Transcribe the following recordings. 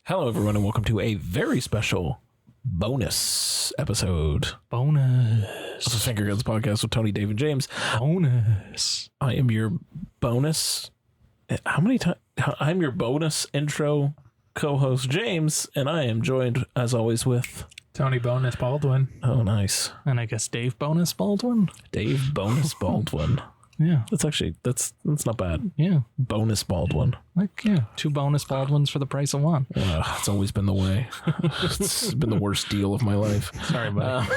Hello, everyone, and welcome to a very special bonus episode. Bonus. This is Finger Guns Podcast with Tony, Dave, and James. Bonus. I am your bonus. How many times? I'm your bonus intro co-host, James, and I am joined, as always, with Tony Bonus Baldwin. Oh, nice. And I guess Dave Bonus Baldwin. Dave Bonus Baldwin. Yeah. That's not bad. Yeah. Bonus Baldwin. Like, yeah. 2 bonus Baldwins for the price of 1. It's always been the way. It's been the worst deal of my life. Sorry, buddy.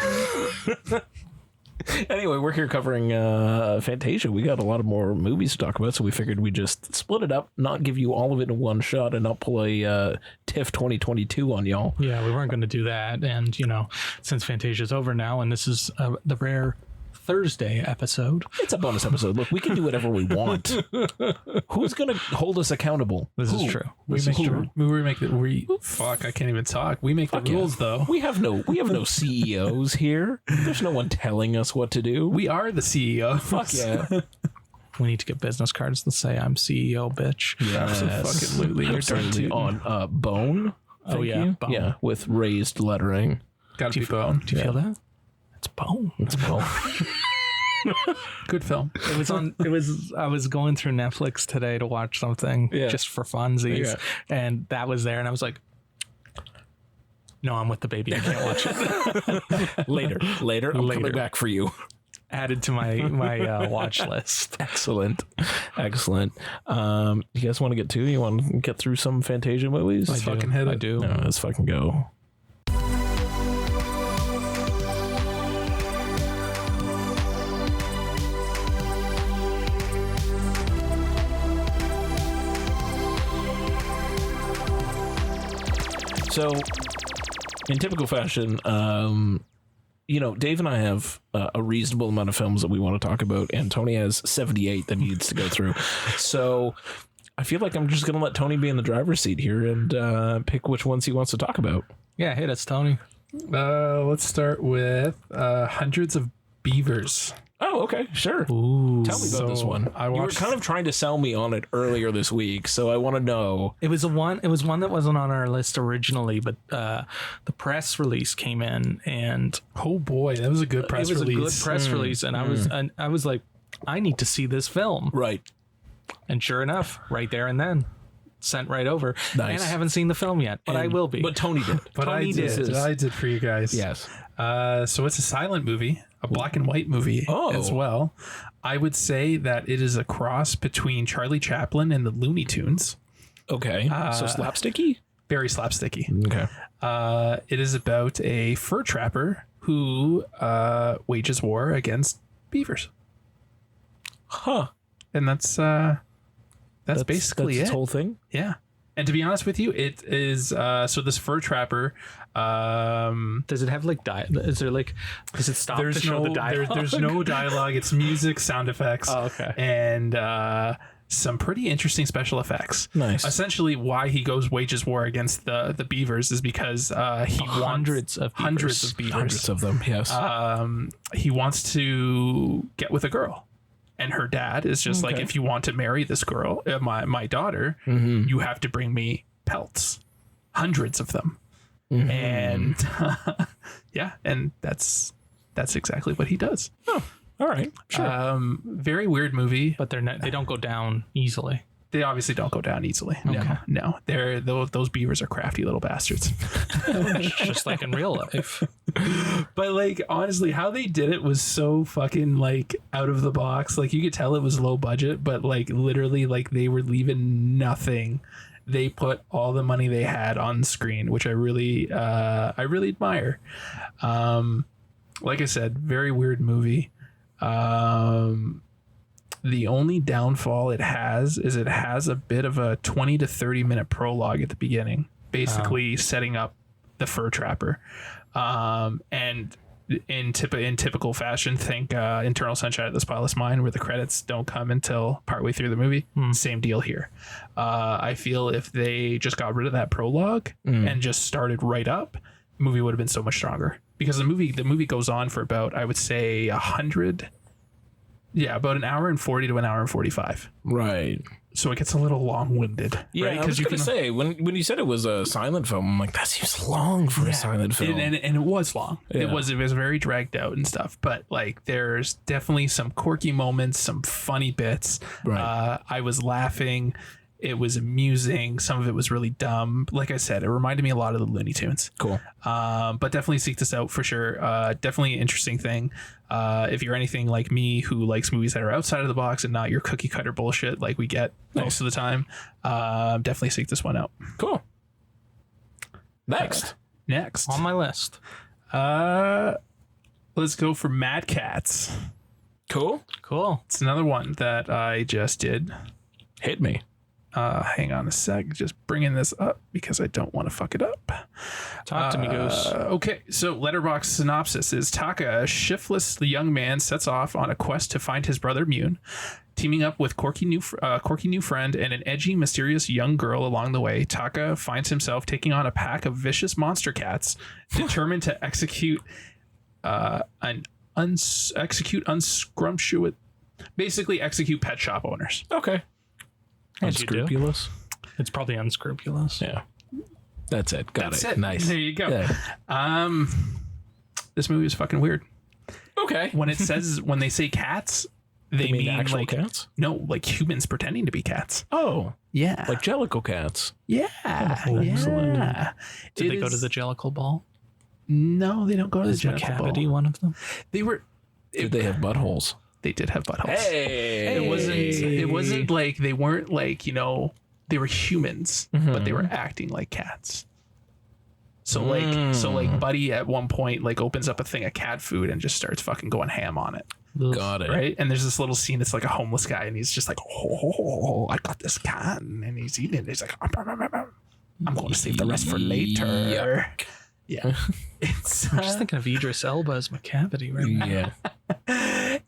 Anyway, we're here covering Fantasia. We got a lot of more movies to talk about, so we figured we'd just split it up, not give you all of it in one shot, and not pull a TIFF 2022 on y'all. Yeah, we weren't going to do that. And, you know, since Fantasia's over now, and this is the rare Thursday episode. It's a bonus episode. Look, we can do whatever we want. Who's going to hold us accountable? This is true. Fuck, I can't even talk. We make the rules, though. We have no CEOs here. There's no one telling us what to do. We are the CEO. Fuck yeah. We need to get business cards that say I'm CEO, bitch. Yes. Absolutely. Absolutely. On bone. Oh, yeah. You. Bone. Yeah, with raised lettering. Gotta be bone. Do you feel that? It's bone. It's bone. Good film. It was on. I was going through Netflix today to watch something just for funsies, and that was there, and I was like, "No, I'm with the baby. I can't watch it." Later. I'm coming back for you. Added to my watch list. Excellent. You guys want to get to? You want to get through some Fantasia movies? Let's fucking hit it. I do. No, let's fucking go. So, in typical fashion, Dave and I have a reasonable amount of films that we want to talk about, and Tony has 78 that he needs to go through. So, I feel like I'm just going to let Tony be in the driver's seat here and pick which ones he wants to talk about. Yeah, hit us, Tony. Let's start with Hundreds of Beavers. Oh, okay, sure. Ooh. Tell me about this one. You were kind of trying to sell me on it earlier this week, so I want to know. It was one that wasn't on our list originally, but the press release came in, and oh boy, that was a good press release. It was a good press release, and I was like, I need to see this film. Right. And sure enough, right there and then, sent right over. Nice. And I haven't seen the film yet, but I will be. But Tony did. But Tony did. I did for you guys. Yes. So it's a silent movie, a black and white movie as well. I would say that it is a cross between Charlie Chaplin and the Looney Tunes. Okay. So slapsticky? Very slapsticky. Okay. It is about a fur trapper who wages war against beavers. Huh. And that's basically its it. whole thing? Yeah. And to be honest with you, it is so this fur trapper. Does it have like is there like? Does it stop to show the dialogue? There's no dialogue. It's music, sound effects, and some pretty interesting special effects. Nice. Essentially, why he goes wages war against the beavers is because he wants hundreds of beavers. Hundreds of them. Yes. He wants to get with a girl. And her dad is just like, if you want to marry this girl, my daughter, you have to bring me pelts, hundreds of them. And and that's exactly what he does. Oh, all right, sure. Very weird movie, but they don't go down easily. They obviously don't go down easily. Okay. No, those beavers are crafty little bastards. Just like in real life. But like, honestly, how they did it was so fucking like out of the box. Like, you could tell it was low budget, but like literally, like, they were leaving nothing. They put all the money they had on screen, which I really admire. Like I said, very weird movie. The only downfall it has is it has a bit of a 20 to 30 minute prologue at the beginning, basically setting up the fur trapper. And in typical fashion, think Eternal Sunshine of the Spotless Mind, where the credits don't come until partway through the movie. Same deal here. I feel if they just got rid of that prologue and just started right up, the movie would have been so much stronger. Because the movie goes on for about, I would say, 100. Yeah, about an hour and 40 to an hour and 45. Right. so it gets a little long-winded. Yeah, right? I was going to say, when you said it was a silent film, I'm like, that seems long for a silent film. And it was long. Yeah. It was very dragged out and stuff. But like, there's definitely some quirky moments, some funny bits. Right. I was laughing. It was amusing. Some of it was really dumb. Like I said, it reminded me a lot of the Looney Tunes. Cool. But definitely seek this out for sure. Definitely an interesting thing. If you're anything like me who likes movies that are outside of the box and not your cookie cutter bullshit like we get most of the time, definitely seek this one out. Cool. Next. On my list. Let's go for Mad Cats. Cool. It's another one that I just did. Hit me. Hang on a sec. Just bringing this up because I don't want to fuck it up. Talk to me, Goose. Okay, so Letterboxd synopsis is Taka, a shiftless young man, sets off on a quest to find his brother Mune, teaming up with quirky new friend and an edgy, mysterious young girl along the way. Taka finds himself taking on a pack of vicious monster cats, determined to execute pet shop owners. Okay. Unscrupulous. It's probably unscrupulous. Yeah. That's it. Got it. Nice. There you go. Yeah. This movie is fucking weird. Okay. When they say cats, they mean actual like cats? No, like humans pretending to be cats. Oh. Yeah. Like Jellicle cats. Yeah. Excellent. Yeah. Did they go to the Jellicle ball? No, they don't go to the Jellicle ball. Cavity one of them? Did they have buttholes? They did have buttholes. Hey. It wasn't like they weren't like, they were humans, but they were acting like cats. So like Buddy at one point like opens up a thing of cat food and just starts fucking going ham on it. Got it. Right? And there's this little scene. It's like a homeless guy and he's just like, oh, I got this cat, and he's eating it. He's like, I'm going to save the rest for later. Yeah. It's I'm just thinking of Idris Elba as McCavity right now. Yeah.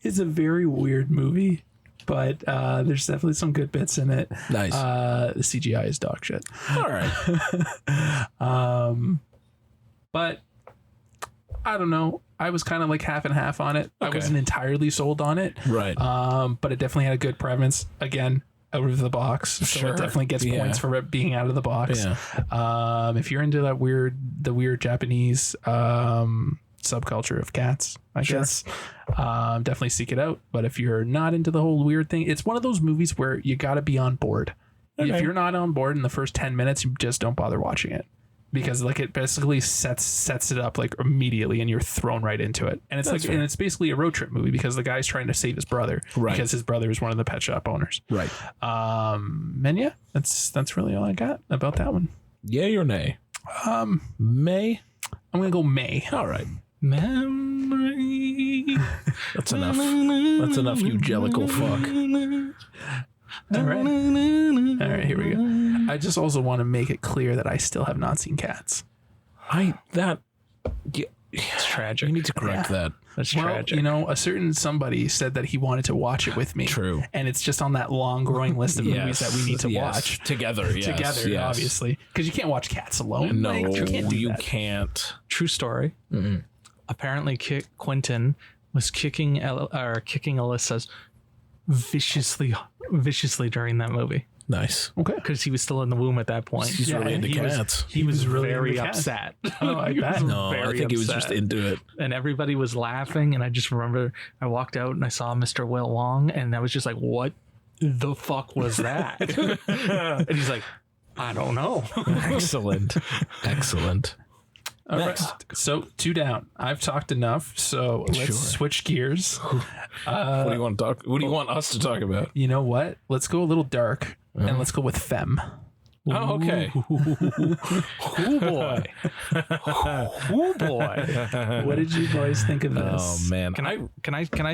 It's a very weird movie, but there's definitely some good bits in it. Nice. The CGI is dog shit. All right. But I don't know. I was kind of like half and half on it. Okay. I wasn't entirely sold on it. Right. But it definitely had a good premise. Again, out of the box. So it definitely gets points for it being out of the box. Yeah. If you're into the weird Japanese subculture of cats, I guess, definitely seek it out. But if you're not into the whole weird thing, it's one of those movies where you got to be on board. Okay. If you're not on board in the first 10 minutes, you just don't bother watching it. Because like it basically sets it up like immediately and you're thrown right into it. And it's and it's basically a road trip movie because the guy's trying to save his brother because his brother is one of the pet shop owners. Right. And yeah, that's really all I got about that one. Yay or nay? May? I'm going to go May. All right. Memory. That's enough. That's enough, you jellicle fuck. All right, here we go. I just also want to make it clear that I still have not seen Cats. It's tragic. You need to correct that. That's tragic. A certain somebody said that he wanted to watch it with me. True. And it's just on that long growing list of movies that we need to watch together. Yes. Obviously, because you can't watch Cats alone. No, you can't do that. Can't. True story. Mm-hmm. Apparently, Quentin was kicking Alyssa's viciously during that movie. Nice. Okay. Because he was still in the womb at that point. He's really into cats. He was really very upset. Oh, I bet. No, I think he was just into it. And everybody was laughing. And I just remember I walked out and I saw Mr. Will Wong. And I was just like, what the fuck was that? And he's like, I don't know. Excellent. All right. So 2 down. I've talked enough. So let's switch gears. What do you want to talk? What do you want us to talk about? You know what? Let's go a little dark and let's go with FEMME. Oh, okay. Oh boy. Oh boy. What did you boys think of this? Oh man. Can I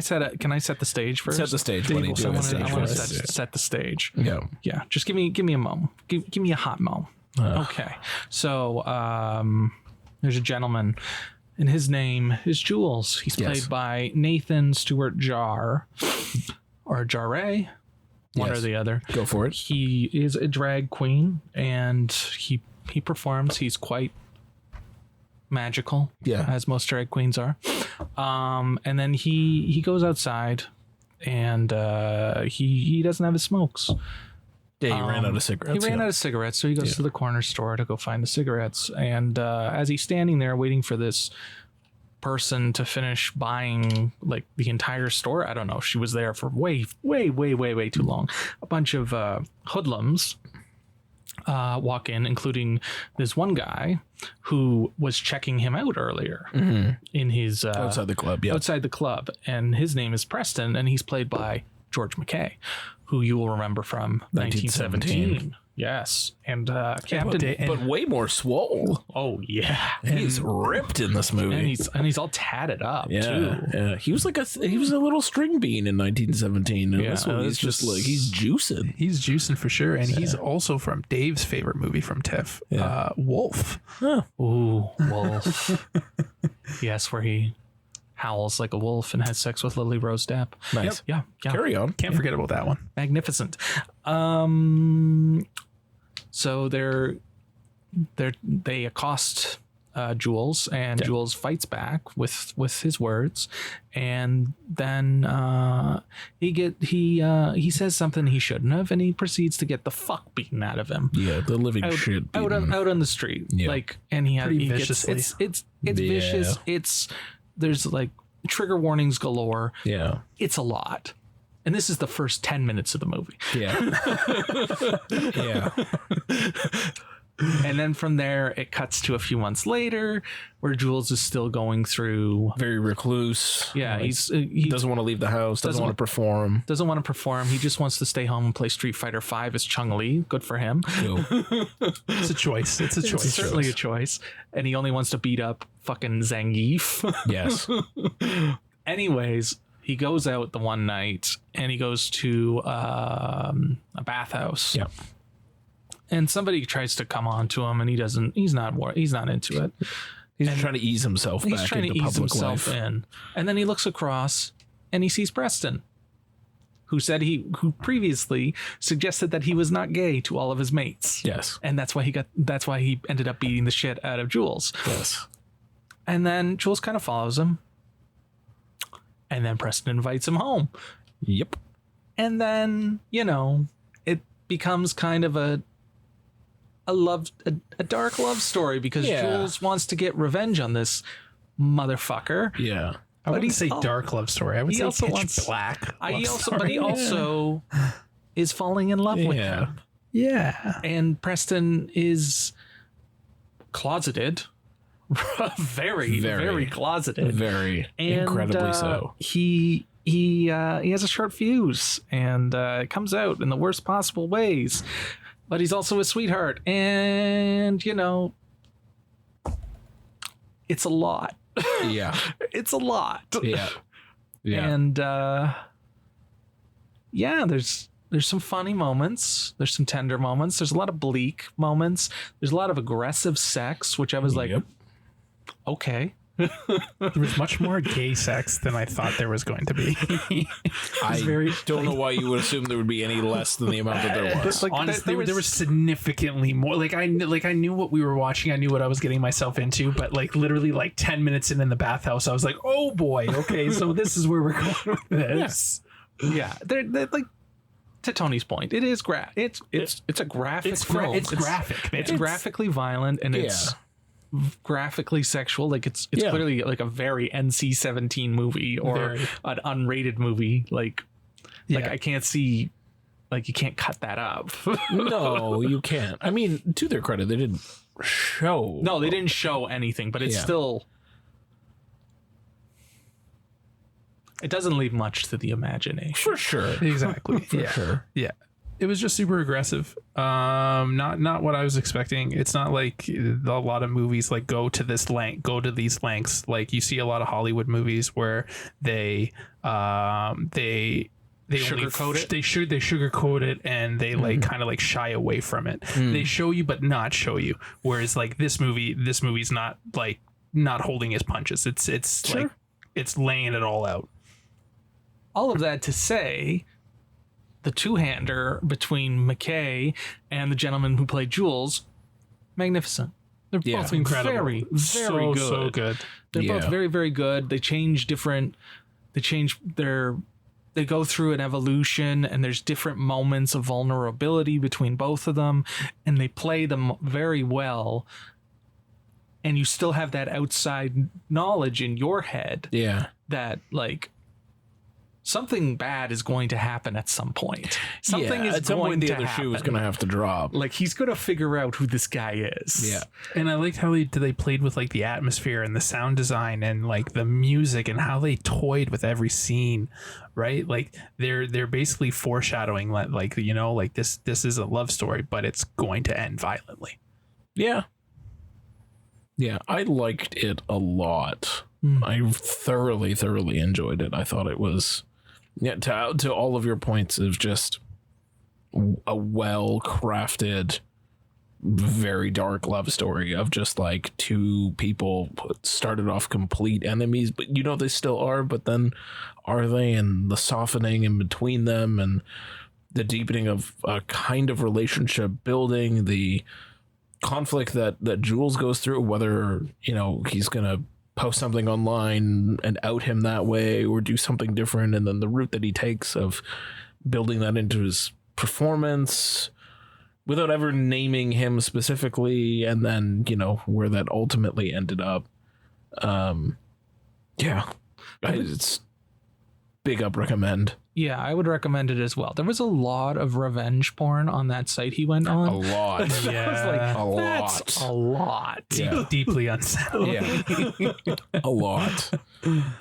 set the stage first? Set the stage. What do you do? I want to set the stage. Yeah. Yeah. Just give me a moment. Give me a hot moment. Okay. So there's a gentleman, and his name is Jules. He's played by Nathan Stewart Jar, or Jarre, one or the other. Go for it. He is a drag queen, and he performs. He's quite magical, as most drag queens are. And then he goes outside, and he doesn't have his smokes. Yeah, he ran out of cigarettes. He ran out of cigarettes, so he goes to the corner store to go find the cigarettes. And as he's standing there waiting for this person to finish buying like the entire store, I don't know, she was there for way too long. A bunch of hoodlums walk in, including this one guy who was checking him out earlier in his outside the club. Yeah, outside the club, and his name is Preston, and he's played by George McKay, who you will remember from 1917. Yes, and Captain, but way more swole. Oh yeah, he's ripped in this movie, and he's all tatted up too. Yeah, he was a little string bean in 1917, and this one he's just like he's juicing. He's juicing for sure, and he's also from Dave's favorite movie from TIFF, Wolf. Huh. Ooh, Wolf. Yes, where he howls like a wolf and has sex with Lily Rose Depp. Nice. Yeah. Carry on. Can't forget about that one. Magnificent. So they accost Jules, and Jules fights back with his words, and then he says something he shouldn't have, and he proceeds to get the fuck beaten out of him. Yeah, the living shit out on the street. Yeah. Like, and he viciously. It's vicious. There's like trigger warnings galore. Yeah, it's a lot. And this is the first 10 minutes of the movie. Yeah. And then from there, it cuts to a few months later where Jules is still going through. Very recluse. Yeah. Like, he doesn't want to leave the house. Doesn't want to perform. Doesn't want to perform. He just wants to stay home and play Street Fighter V as Chun-Li. Good for him. It's a choice. It's certainly a choice. And he only wants to beat up fucking Zangief. Yes. Anyways, he goes out the one night and he goes to a bathhouse. Yeah. And somebody tries to come on to him, and he's not into it. He's trying to ease himself back into public life. He's trying to ease himself in. And then he looks across and he sees Preston, who who previously suggested that he was not gay to all of his mates. Yes. And that's why he ended up beating the shit out of Jules. Yes. And then Jules kind of follows him. And then Preston invites him home. Yep. And then, it becomes kind of a dark love story because Jules wants to get revenge on this motherfucker. Yeah. I wouldn't say dark love story. I would say pitch black. But he also is falling in love with him. Yeah. And Preston is closeted. very closeted. Very. And, incredibly so. He has a short fuse, and it comes out in the worst possible ways. But he's also a sweetheart, and it's a lot. Yeah, it's a lot. Yeah. And there's some funny moments. There's some tender moments. There's a lot of bleak moments. There's a lot of aggressive sex, which I was like, okay. There was much more gay sex than I thought there was going to be. I don't know why you would assume there would be any less than the amount that there was. Honestly, there was significantly more. I knew what we were watching. I knew what I was getting myself into. But literally 10 minutes in the bathhouse, I was like, oh boy, okay, so this is where we're going with this. Yeah, they're like. To Tony's point, it is it's a graphic film. It's graphic. It's graphically violent, and it's graphically sexual. Like it's clearly like a very NC-17 movie or an unrated movie. Like I can't see, you can't cut that up. No, you can't. I mean, to their credit, they didn't show. No, they didn't show anything, but it's still. It doesn't leave much to the imagination. For sure. Exactly. For sure. Yeah. It was just super aggressive. Not what I was expecting. It's not like a lot of movies go to these lengths. Like you see a lot of Hollywood movies where they sugarcoat it. They sugarcoat it, and they kind of shy away from it. They show you but not show you. Whereas this movie's not not holding his punches. It's it's laying it all out. All of that to say, the two-hander between McKay and the gentleman who played Jules, magnificent. They're both incredible. Very, very good. So good. They're both very, very good. They change their they go through an evolution, and there's different moments of vulnerability between both of them, and they play them very well. And you still have that outside knowledge in your head that like something bad is going to happen at some point. Something is at some going point the to other happen. shoe is going to have to drop. Like he's going to figure out who this guy is. Yeah. And I liked how they played with like the atmosphere and the sound design and like the music and how they toyed with every scene, right? Like they're basically foreshadowing like you know, like this is a love story, but it's going to end violently. Yeah. Yeah, I liked it a lot. I thoroughly enjoyed it. I thought it was, to all of your points, of just a well-crafted, very dark love story of just like two people started off complete enemies, but you know they still are, but then are they? And the softening in between them and the deepening of a kind of relationship building, the conflict that Jules goes through, whether, you know, he's gonna post something online and out him that way or do something different, and then the route that he takes of building that into his performance without ever naming him specifically, and then, you know, where that ultimately ended up. It's big up recommend. Yeah, I would recommend it as well. There was a lot of revenge porn on that site he went on. A lot. Yeah, a lot. That's a lot. Yeah. Deeply unsettling. Yeah. A lot.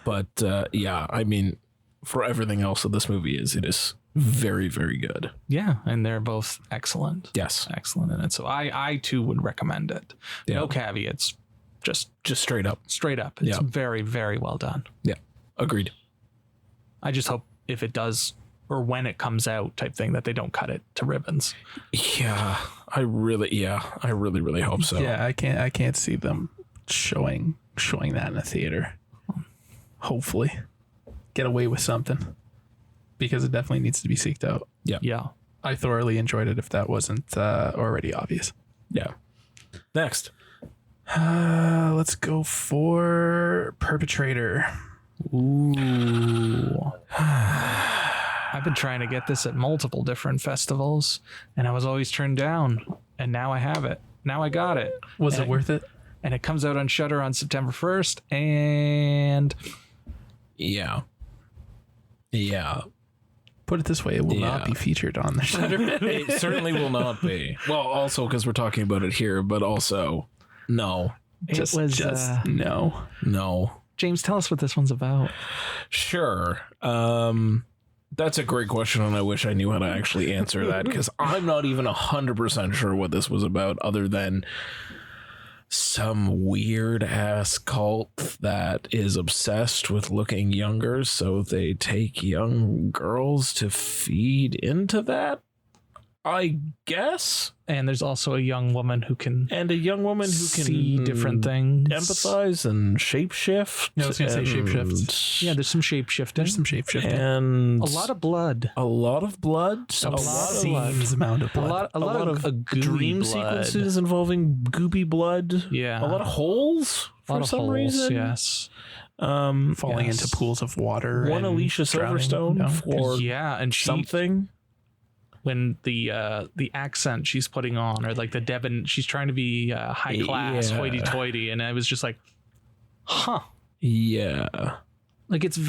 But I mean, for everything else that this movie is, it is very, very good. Yeah, and they're both excellent. Yes. Excellent in it. So I too would recommend it. Yeah. No caveats. Just straight up. Straight up. It's very, very well done. Yeah. Agreed. I just hope if it does, or when it comes out type thing, that they don't cut it to ribbons. Yeah, I really hope so. Yeah, I can't see them showing that in a theater. Hopefully get away with something, because it definitely needs to be seeked out. Yeah. I thoroughly enjoyed it, if that wasn't already obvious. Yeah. Next. Let's go for Perpetrator. Ooh. I've been trying to get this at multiple different festivals, and I was always turned down, and now I have it. Now I got it. Was it worth it? And it comes out on Shudder on September 1st, and yeah. Put it this way, it will not be featured on the Shudder. It certainly will not be. Well, also because we're talking about it here, but also no. Just no. James, tell us what this one's about. Sure. That's a great question, and I wish I knew how to actually answer that, because I'm not even 100% sure what this was about, other than some weird ass cult that is obsessed with looking younger, so they take young girls to feed into that, I guess. And there's also a young woman who can see different things, empathize and shapeshift. No, I was gonna say shapeshift. Yeah, there's some shapeshifting. And a lot of blood. A lot of blood. A lot of blood. A lot of dream blood. sequences involving goopy blood. Yeah. A lot of holes for some reason. Yes. Falling into pools of water. One Alicia Silverstone for and something. When the accent she's putting on, or like the Devon, she's trying to be high class, hoity-toity, and I was just like, huh. Yeah. Like it's a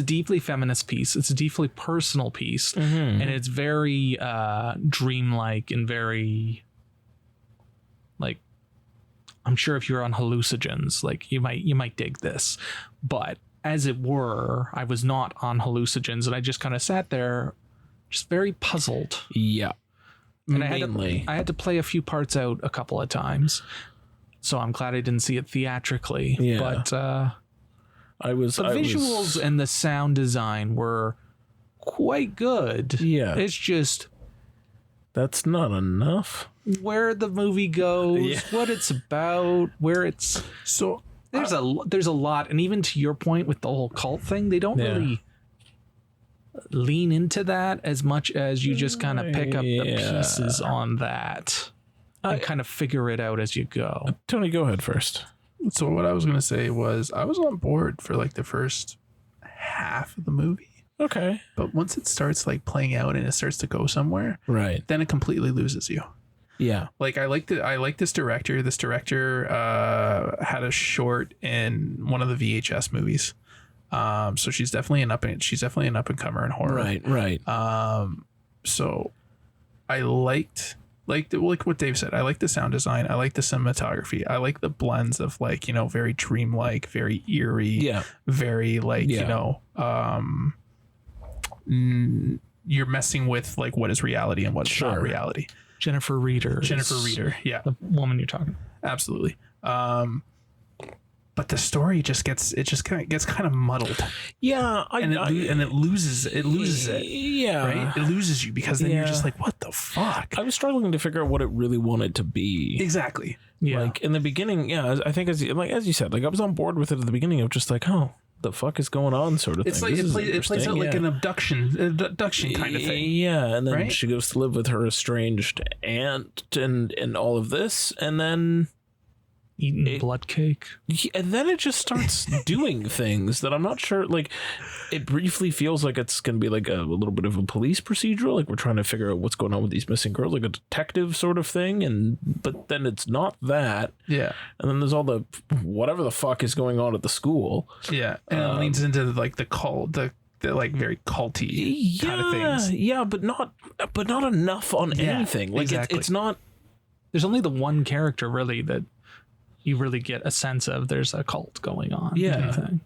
deeply feminist piece. It's a deeply personal piece, and it's very dreamlike and very, like, I'm sure if you're on hallucinogens, like you might dig this, but as it were, I was not on hallucinogens, and I just kind of sat there, just very puzzled. Yeah. And I had to play a few parts out a couple of times, so I'm glad I didn't see it theatrically. Yeah. But the visuals and the sound design were quite good. Yeah. It's just that's not enough. Where the movie goes, what it's about, where it's so. There's a lot, and even to your point with the whole cult thing, they don't really lean into that as much as you just kind of pick up the pieces on that and kind of figure it out as you go. Tony, go ahead first. So what I was gonna say was I was on board for like the first half of the movie, Okay. but once it starts like playing out and it starts to go somewhere, Right. then it completely loses you. Yeah. Like I like this director. This director had a short in one of the VHS movies. So she's definitely an up and comer in horror. Right. So I liked like what Dave said. I like the sound design. I like the cinematography. I like the blends of like, you know, very dreamlike, very eerie, Yeah. very like, Yeah. you know, you're messing with like what is reality and what's not reality. Jennifer Reeder. Yeah, The woman you're talking. absolutely. But the story just gets kind of muddled, Yeah. and it loses it. Yeah. Right, it loses you because then you're just like, what the fuck? I was struggling to figure out what it really wanted to be. Exactly. Yeah. Like in the beginning, yeah, I think as you said, like I was on board with it at the beginning of just like, oh, the fuck is going on, sort of It's thing. like This is it plays out like an abduction kind of thing. Yeah, and then right? she goes to live with her estranged aunt and all of this, and then Eating blood cake. and then it just starts doing things that I'm not sure. Like, it briefly feels like it's going to be like a little bit of a police procedural. Like we're trying to figure out what's going on with these missing girls, like a detective sort of thing. But then it's not that. Yeah. And then there's all the whatever the fuck is going on at the school. Yeah. And it leans into like the cult, the like very culty kind of things. Yeah, but not enough on anything. Like exactly. it's not. There's only the one character really that you really get a sense of there's a cult going on. Yeah. Kind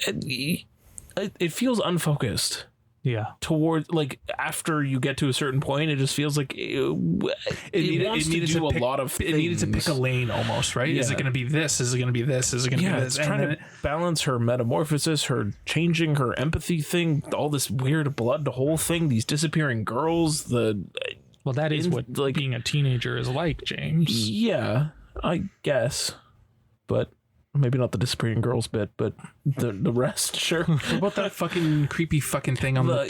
of It feels unfocused. Yeah. Towards like after you get to a certain point, it just feels like it wants to do a lot of things. It needed to pick a lane almost, right? Yeah. Is it going to be this? Is it going to be this? Is it going to be this? It's trying to balance her metamorphosis, her changing her empathy thing, all this weird blood hole thing, these disappearing girls. Well, that is what like being a teenager is like, James. Yeah, I guess, but maybe not the disappearing girls bit, but the rest, sure. What about that fucking creepy fucking thing on the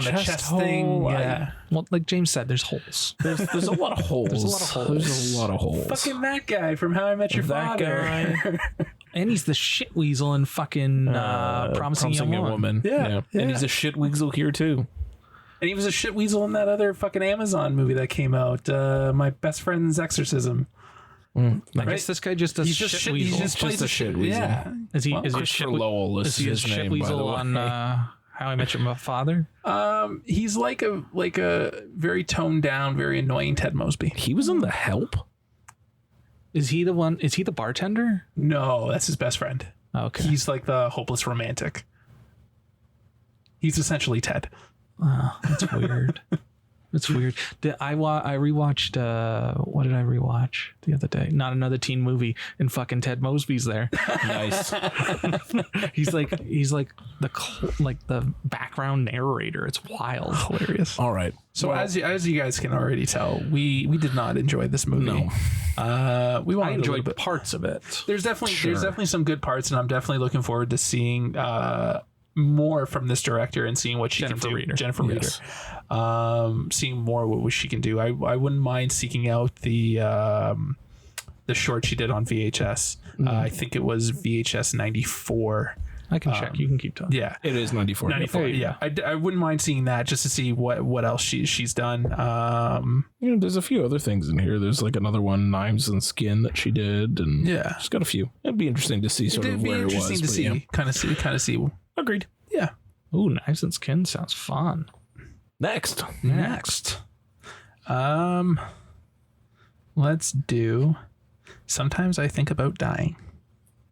chest thing? Yeah. Well, like James said, there's holes. There's a lot of holes. There's a lot of holes. There's a lot of holes. Fucking that guy from How I Met Your Father. Guy. And he's the shit weasel in fucking Promising Young Woman. Yeah. And he's a shit weasel here too. And he was a shit weasel in that other fucking Amazon movie that came out, My Best Friend's Exorcism. I guess this guy just does He's shit just shit, weasel. he's just a shit weasel. Yeah. Is he? Well, Is he a Christopher shit? Lowell is Is he a his shit name, by the weasel way. on How I Met Your Father? He's like a very toned down, very annoying Ted Mosby. He was in The Help. Is he the one? Is he the bartender? No, that's his best friend. Okay. He's like the hopeless romantic. He's essentially Ted. Oh, that's weird. It's weird. I rewatched what did I rewatch the other day? Not Another Teen Movie, and fucking Ted Mosby's there. Nice. he's like the background narrator. It's wild. Hilarious. All right. So as you guys can already tell, we did not enjoy this movie. No. We wanted I a enjoyed little bit. parts of it. There's definitely some good parts, and I'm definitely looking forward to seeing more from this director and seeing what she can do. Jennifer Reeder. Seeing more what she can do. I wouldn't mind seeking out the short she did on VHS. I think it was VHS 94. I can check. You can keep talking. Yeah. It is 94. 94. Yeah. I wouldn't mind seeing that just to see what else she's done. There's a few other things in here. There's like another one, Knives and Skin, that she did, and Yeah. she's got a few. It'd be interesting to see sort of where it was. Interesting to but see. yeah. Kind of see. Agreed. Yeah. Ooh, Knives and Skin sounds fun. Next. Let's do Sometimes I Think About Dying.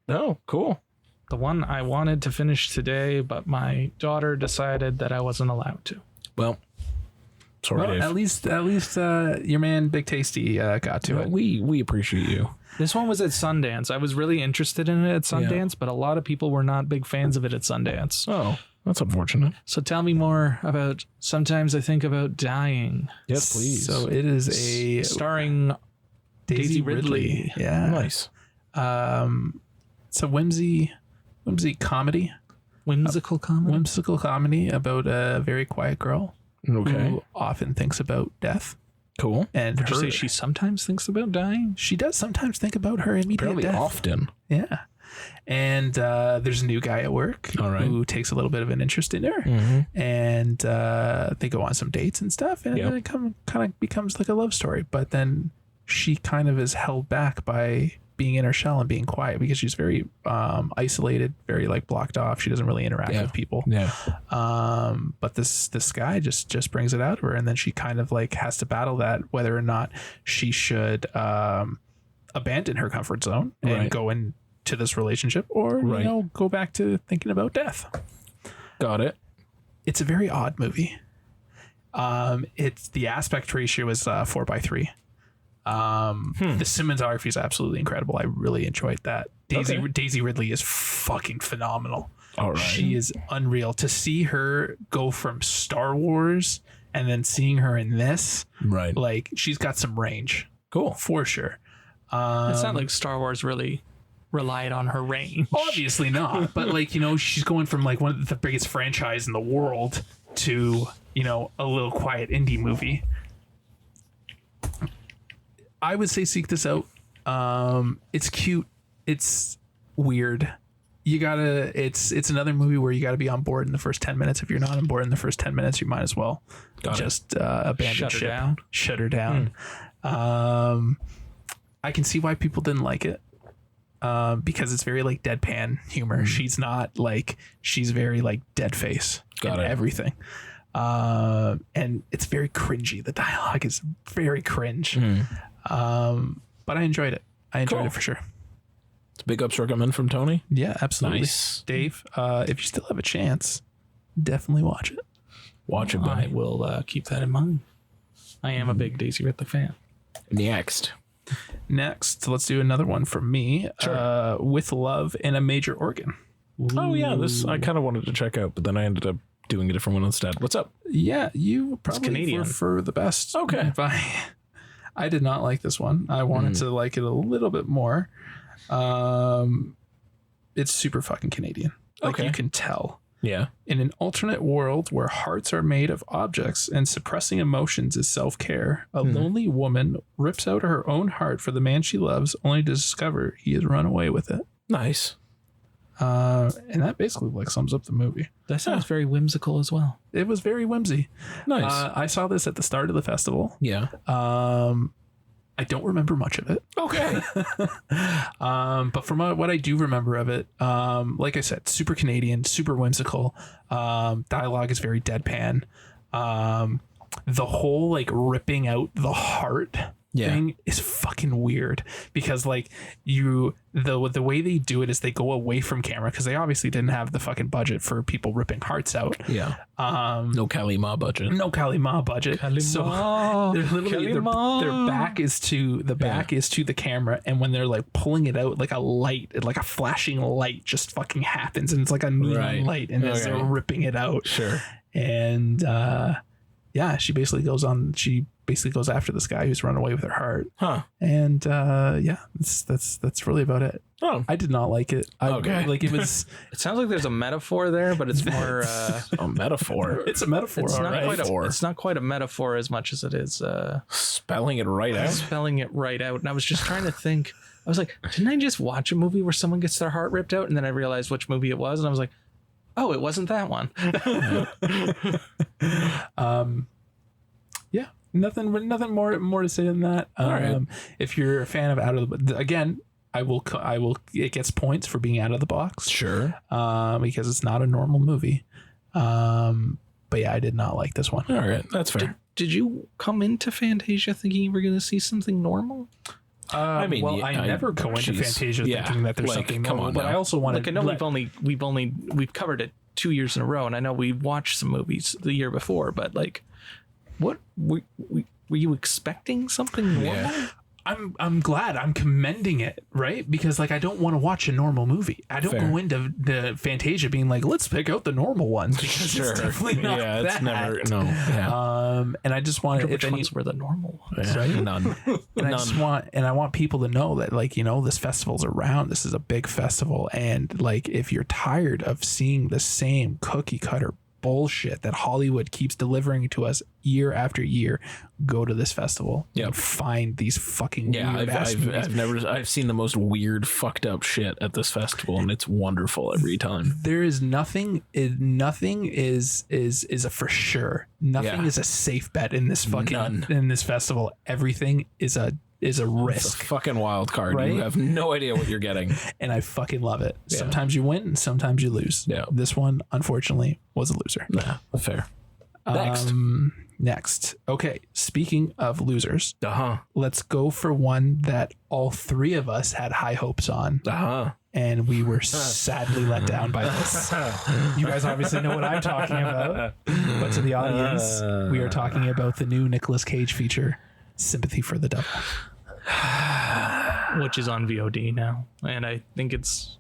Oh, cool. The one I wanted to finish today, but my daughter decided that I wasn't allowed to. Well, sorry, Dave. at least your man Big Tasty got to it. We appreciate you. This one was at Sundance. I was really interested in it at Sundance, but a lot of people were not big fans of it at Sundance. Oh, that's unfortunate. So tell me more about Sometimes I Think About Dying. Yes, please. So it is Starring Daisy Ridley. Yeah. Nice. It's a whimsy comedy. Whimsical comedy. Whimsical comedy about a very quiet girl Okay. who often thinks about death. Cool. And Would you say she sometimes thinks about dying? She does sometimes think about her immediate Apparently death. often. Yeah. And there's a new guy at work who takes a little bit of an interest in her. And they go on some dates and stuff. And then it kind of becomes like a love story. But then she kind of is held back by being in her shell and being quiet because she's very isolated, very like blocked off. She doesn't really interact with people. Yeah. But this guy just brings it out of her, and then she kind of like has to battle that, whether or not she should abandon her comfort zone and go into this relationship, or you know, go back to thinking about death. Got it. It's a very odd movie. It's the aspect ratio is 4:3. The cinematography is absolutely incredible. I really enjoyed that. Daisy Ridley is fucking phenomenal. All right. She is unreal. To see her go from Star Wars and then seeing her in this, like she's got some range. Cool. For sure. It's not like Star Wars really relied on her range. Obviously not. But like, you know, she's going from like one of the biggest franchise in the world to, you know, a little quiet indie movie. I would say seek this out. It's cute. It's weird. You gotta. It's another movie where you gotta be on board in the first 10 minutes. If you're not on board in the first 10 minutes, you might as well just abandon ship. Shut her down. I can see why people didn't like it. Because it's very like deadpan humor. She's not like, she's very like dead face. Got it. Everything. And it's very cringy. The dialogue is very cringe. But I enjoyed it. I enjoyed it for sure. It's big ups recommend from Tony. Yeah, absolutely. Nice. Dave, if you still have a chance, definitely watch it. Watch it, buddy. I will keep that in mind. I am a big Daisy Ridley fan. Next, let's do another one from me. Sure. With Love in a Major Organ. Oh yeah, this I kind of wanted to check out, but then I ended up doing a different one instead. What's up? Yeah, you probably were for the best. Okay. I did not like this one. I wanted to like it a little bit more. It's super fucking Canadian. Like you can tell. Yeah. In an alternate world where hearts are made of objects and suppressing emotions is self-care, a lonely woman rips out her own heart for the man she loves, only to discover he has run away with it. Nice. And that basically like sums up the movie. That sounds very whimsical as well. It was very whimsy. Nice. I saw this at the start of the festival. Yeah. I don't remember much of it. Okay. But from what I do remember of it, like I said, super Canadian, super whimsical. Dialogue is very deadpan. The whole like ripping out the heart thing is fucking weird because like the way they do it is they go away from camera because they obviously didn't have the fucking budget for people ripping hearts out. Yeah. No Kalima budget. No Kalima budget. So they're literally their back is to the camera, and when they're like pulling it out, like a light, like a flashing light just fucking happens, and it's like a neon light, and as they're ripping it out. Sure. And she basically goes after this guy who's run away with her heart. Huh. And that's really about it. Oh, I did not like it. Like it was. It sounds like there's a metaphor there, but it's more a metaphor. It's a metaphor. It's not quite a metaphor as much as it is spelling it right out. Spelling it right out. And I was just trying to think. I was like, didn't I just watch a movie where someone gets their heart ripped out? And then I realized which movie it was, and I was like, oh, it wasn't that one. Yeah, nothing more to say than that. If you're a fan of Out of the, again, I will. It gets points for being out of the box. Sure. Because it's not a normal movie. But yeah, I did not like this one. All right, that's fair. Did you come into Fantasia thinking you were going to see something normal? I never go into Fantasia thinking that there's something normal. But I also wanted. Like, I know we've covered it 2 years in a row, and I know we watched some movies the year before, but like, what were you expecting something normal? Yeah. I'm glad. I'm commending it, right? Because like I don't want to watch a normal movie. I don't go into the Fantasia being like, let's pick out the normal ones because it's definitely not that. It's never and I just wanted which ones were the normal ones, right? None. And I want people to know that like, you know, this festival's around. This is a big festival, and like if you're tired of seeing the same cookie cutter bullshit that Hollywood keeps delivering to us year after year, go to this festival and find these fucking weird ass movies. I've seen the most weird, fucked up shit at this festival, and it's wonderful every time. There is nothing is a for sure. Nothing is a safe bet in this fucking in this festival. Everything is a risk. It's a fucking wild card. Right? You have no idea what you're getting. And I fucking love it. Yeah. Sometimes you win and sometimes you lose. Yeah. This one, unfortunately, was a loser. Yeah, fair. Next. Okay. Speaking of losers, let's go for one that all three of us had high hopes on. And we were sadly let down by this. You guys obviously know what I'm talking about. But to the audience, we are talking about the new Nicolas Cage feature, Sympathy for the Devil. Which is on VOD now. And I think it's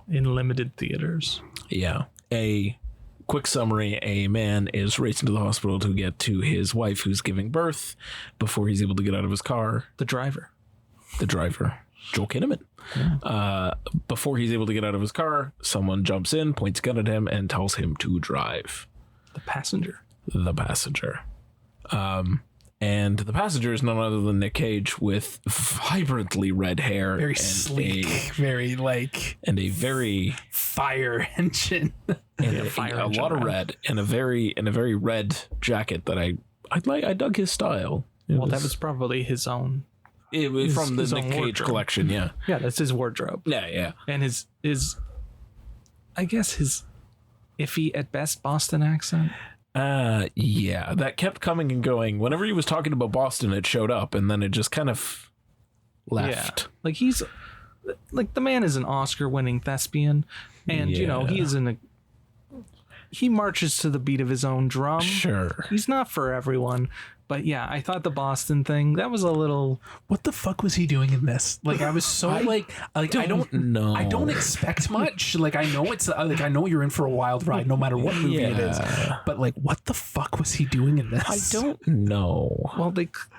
in limited theaters. Yeah. A quick summary: a man is racing to the hospital to get to his wife who's giving birth before he's able to get out of his car. The driver. Joel Kinnaman. Yeah. Before he's able to get out of his car, someone jumps in, points a gun at him, and tells him to drive. The passenger. And the passenger is none other than Nick Cage with vibrantly red hair. Very sleek. And a very fire engine. And a lot of red. And a very red jacket that I dug his style. That was probably his own. It was from the Nick Cage collection, yeah. Yeah, that's his wardrobe. Yeah. And his I guess his iffy at best Boston accent. Yeah, that kept coming and going. Whenever he was talking about Boston, it showed up, and then it just kind of left. Yeah. Like he's like the man is an Oscar-winning thespian, and you know he marches to the beat of his own drum. Sure, he's not for everyone. But yeah, I thought the Boston thing, that was a little... What the fuck was he doing in this? Like, I was so I don't know. I don't expect much. Like, I know it's I know you're in for a wild ride no matter what movie it is. But like, what the fuck was he doing in this? I don't know. Well,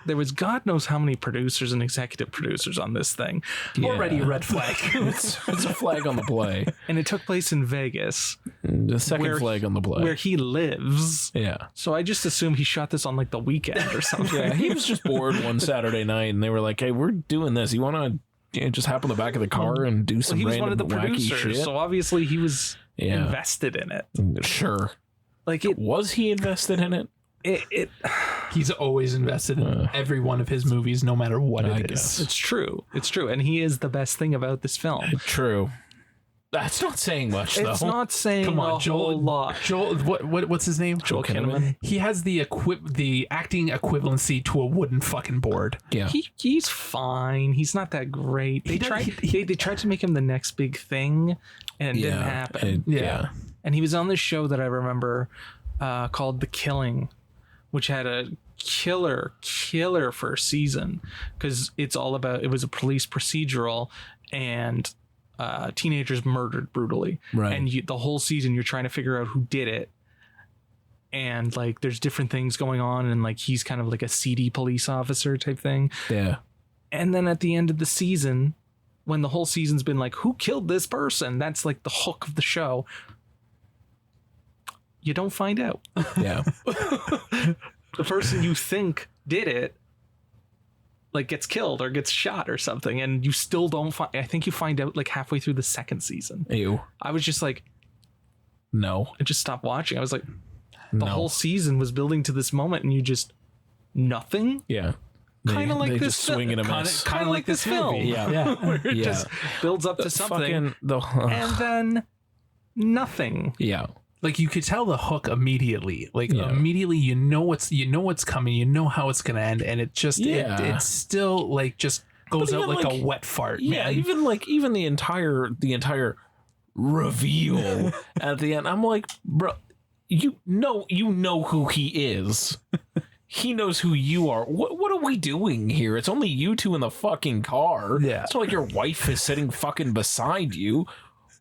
there was God knows how many producers and executive producers on this thing. Yeah. Already a red flag. it's a flag on the play. And it took place in Vegas. The second flag on the play. Where he lives. Yeah. So I just assumed he shot this on like the weekend or something. Yeah, he was just bored one Saturday night, and they were like, "Hey, we're doing this. You want to just hop on the back of the car and do some random wacky shit?" He was one of the producers, so obviously he was invested in it. Sure. Like was he invested in it? He's always invested in every one of his movies, no matter what it is. It's true, and he is the best thing about this film. True. That's not saying much, though. It's not saying a whole lot. Joel, what's his name? Joel Kinnaman. He has the acting equivalency to a wooden fucking board. Yeah, he's fine. He's not that great. They tried to make him the next big thing, and it didn't happen. And he was on this show that I remember called The Killing, which had a killer first season because it was a police procedural and. Teenagers murdered brutally, right? And the whole season you're trying to figure out who did it, and like there's different things going on, and like he's kind of like a seedy police officer type thing. Yeah. And then at the end of the season, when the whole season's been like, who killed this person? That's like the hook of the show. You don't find out. Yeah. The person you think did it like gets killed or gets shot or something, and you still don't find. I think you find out like halfway through the second season. Ew. I was just like, no. I just stopped watching. I was like, the whole season was building to this moment, and you just nothing. Yeah. Kind of like this. Just swing and a miss. Kind of like this film. Yeah. Where it just builds up to something, and then nothing. Yeah. Like you could tell the hook immediately. Like immediately, you know what's coming. You know how it's gonna end, and it just it still like just goes out like a wet fart. Yeah, man. even the entire reveal at the end. I'm like, bro, you know who he is. He knows who you are. What are we doing here? It's only you two in the fucking car. Yeah, it's not like your wife is sitting fucking beside you.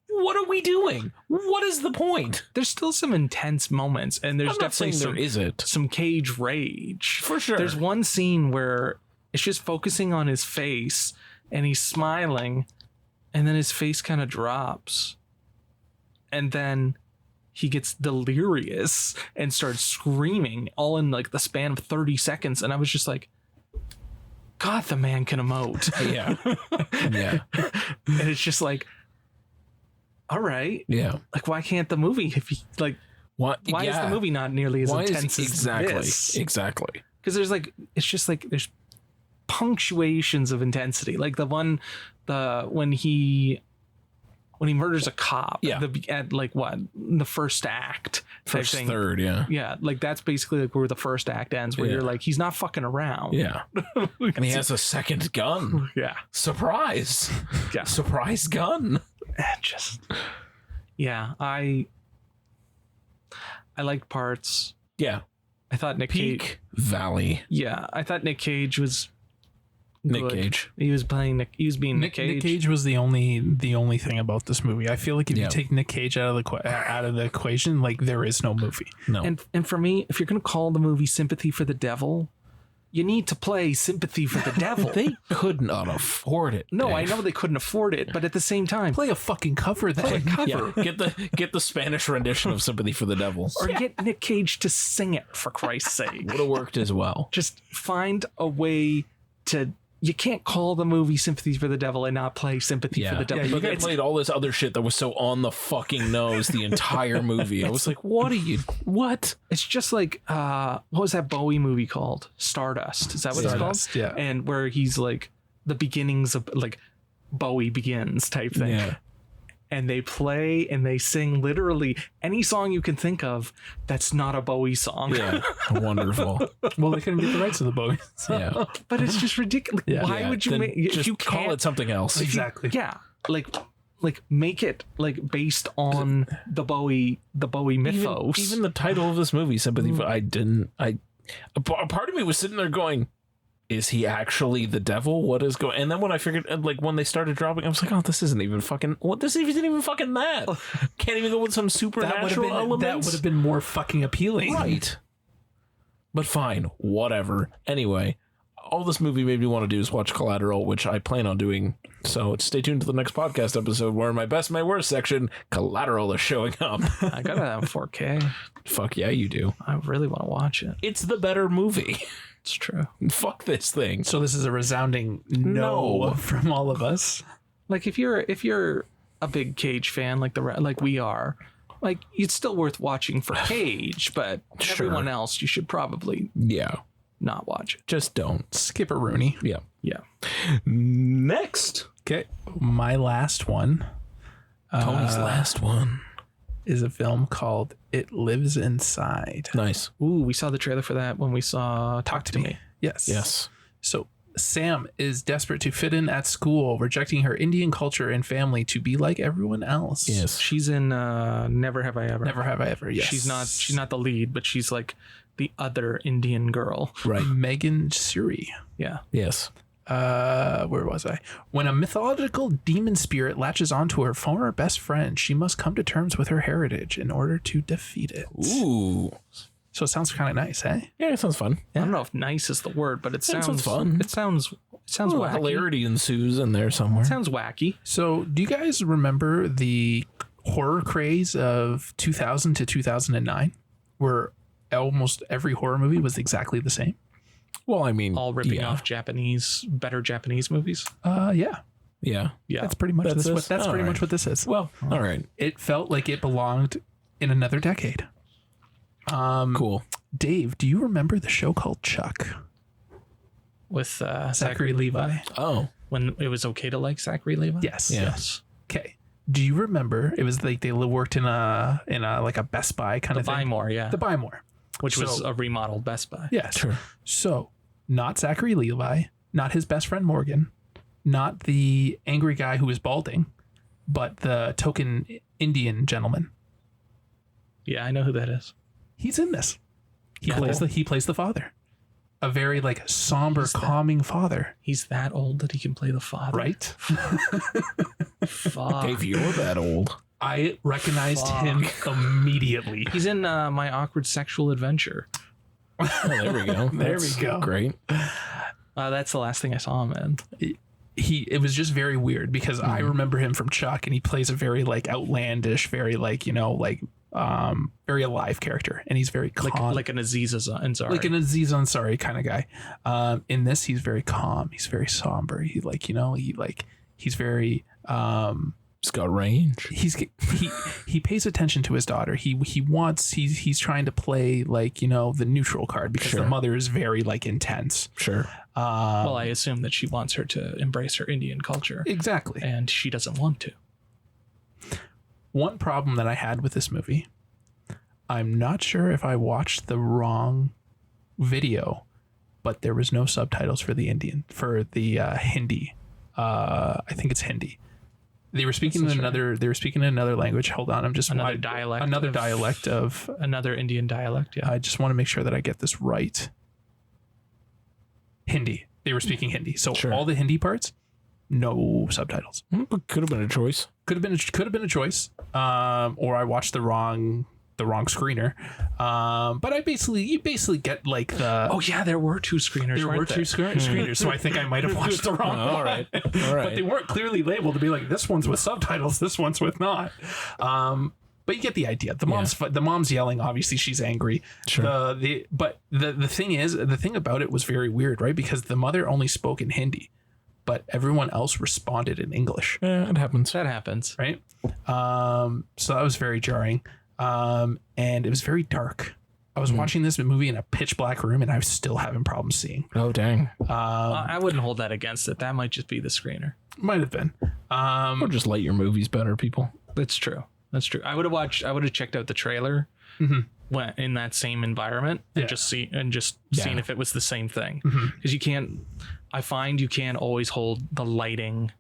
What are we doing? What is the point? There's still some intense moments, and there's definitely some Cage rage. For sure. There's one scene where it's just focusing on his face, and he's smiling, and then his face kind of drops. And then he gets delirious and starts screaming all in like the span of 30 seconds. And I was just like, God, the man can emote. Yeah. Yeah. And it's just like, all right. Yeah. Like, why can't the movie, if he like, Why is the movie not nearly as intense as this? Exactly. Because there's like, it's just like, there's punctuations of intensity. Like when he murders a cop at like what, the first act, first third, yeah, like that's basically like where the first act ends, where you're like, he's not fucking around. Yeah. And he has a second gun. Yeah. Surprise. Yeah. Surprise gun. Just, yeah, I liked parts. Yeah. I thought Nick Cage, Valley. Yeah, I thought Nick Cage was Nick good. Cage. He was being Nick Cage. Nick Cage was the only thing about this movie. I feel like if you take Nick Cage out of the equation, like there is no movie. No. And for me, if you're gonna call the movie Sympathy for the Devil, you need to play Sympathy for the Devil. They could not afford it. No, Dave. I know they couldn't afford it, but at the same time, Play a fucking cover then. Yeah, get the Spanish rendition of Sympathy for the Devil. or get Nick Cage to sing it, for Christ's sake. Would have worked as well. Just find a way to. You can't call the movie Sympathy for the Devil and not play Sympathy for the Devil. Yeah, you guys played all this other shit that was so on the fucking nose the entire movie. I was like, what? It's just like, what was that Bowie movie called? Stardust. Is that what it's called? Yeah. And where he's like the beginnings of like Bowie begins type thing. Yeah. And they play and they sing literally any song you can think of that's not a Bowie song. Yeah. Wonderful. Well, they couldn't get the rights to the Bowie. Yeah. But it's just ridiculous. Yeah. Why would you Then make if just you call it something else? Exactly. Yeah. Like make it like based on the Bowie mythos. Even the title of this movie, Sympathy for a part of me was sitting there going, is he actually the devil? What is going? And then when I figured, like when they started dropping, I was like, oh, this isn't even fucking. What? This isn't even fucking that. Can't even go with some supernatural elements. That would have been more fucking appealing, right? But fine, whatever. Anyway, all this movie made me want to do is watch Collateral, which I plan on doing. So stay tuned to the next podcast episode where in my best, my worst section, Collateral is showing up. I gotta have 4K. Fuck yeah, you do. I really want to watch it. It's the better movie. It's true. Fuck this thing. So this is a resounding no from all of us. Like if you're a big Cage fan like we are, like it's still worth watching for Cage, but everyone else you should probably not watch it. Just don't. Skip a Rooney. Yeah. Yeah. Next. Okay. My last one. Tony's last one is a film called It Lives Inside. Nice. Ooh, we saw the trailer for that when we saw Talk to Me. Yes. So Sam is desperate to fit in at school, rejecting her Indian culture and family to be like everyone else. Yes. She's in Never Have I Ever. Never Have I Ever. Yes. She's not the lead, but she's like the other Indian girl. Right. Megan Suri. Yeah. Yes. Where was I? When a mythological demon spirit latches onto her former best friend, she must come to terms with her heritage in order to defeat it. Ooh. So it sounds kind of nice, eh? Yeah, it sounds fun. I don't know if nice is the word, but it sounds fun. It sounds wacky. Hilarity ensues in there somewhere. It sounds wacky. So do you guys remember the horror craze of 2000 to 2009 where almost every horror movie was exactly the same? Well, I mean, all ripping off better Japanese movies. Yeah. Yeah. That's pretty much That's much what this is. Well, all right. It felt like it belonged in another decade. Cool. Dave, do you remember the show called Chuck? With Zachary Levi. Oh. When it was okay to like Zachary Levi? Yes. Yeah. Yes. Okay. Do you remember? It was like they worked in a like a Best Buy kind of thing. Buy More, yeah. The Buy More. Which was a remodeled Best Buy. Yes. Sure. So, not Zachary Levi, not his best friend Morgan, not the angry guy who is balding, but the token Indian gentleman. Yeah, I know who that is. He's in this. He Cool. plays the father. A very like somber, calming father. He's that old that he can play the father. Right? Fuck. Dave, you're that old. I recognized him immediately. He's in My Awkward Sexual Adventure. Oh, there we go. There we go. Great. That's the last thing I saw him in. It was just very weird because I remember him from Chuck, and he plays a very like outlandish, very like, like very alive character, and he's very calm, like an Aziz Ansari, like an Aziz Ansari kind of guy. In this, he's very calm. He's very somber. He he's very He's got range. He pays attention to his daughter. He's trying to play the neutral card because the mother is very intense. Sure. Well, I assume that she wants her to embrace her Indian culture. Exactly. And she doesn't want to. One problem that I had with this movie, I'm not sure if I watched the wrong video, but there was no subtitles for the Hindi. I think it's Hindi. They were speaking in another. They were speaking in another language. Hold on, I'm just another dialect of another Indian dialect. Yeah, I just want to make sure that I get this right. Hindi. They were speaking Hindi, so all the Hindi parts, no subtitles. Could have been a choice. Could have been a choice. Or I watched the wrong screener. But you basically get the. Oh yeah, there were two screeners. There were two screeners, so I think I might have watched the wrong one. All right. But they weren't clearly labeled to be like, this one's with subtitles, this one's with not. But you get the idea. The mom's yelling. Obviously, she's angry. Sure. But the thing about it was very weird, right? Because the mother only spoke in Hindi, but everyone else responded in English. Yeah, it happens. That happens, right? So that was very jarring. And it was very dark. I was watching this movie in a pitch black room, and I was still having problems seeing. Oh dang! I wouldn't hold that against it. That might just be the screener. Might have been. Or just light your movies better, people. That's true. I would have checked out the trailer when in that same environment and just seen if it was the same thing. Because I find you can't always hold the lighting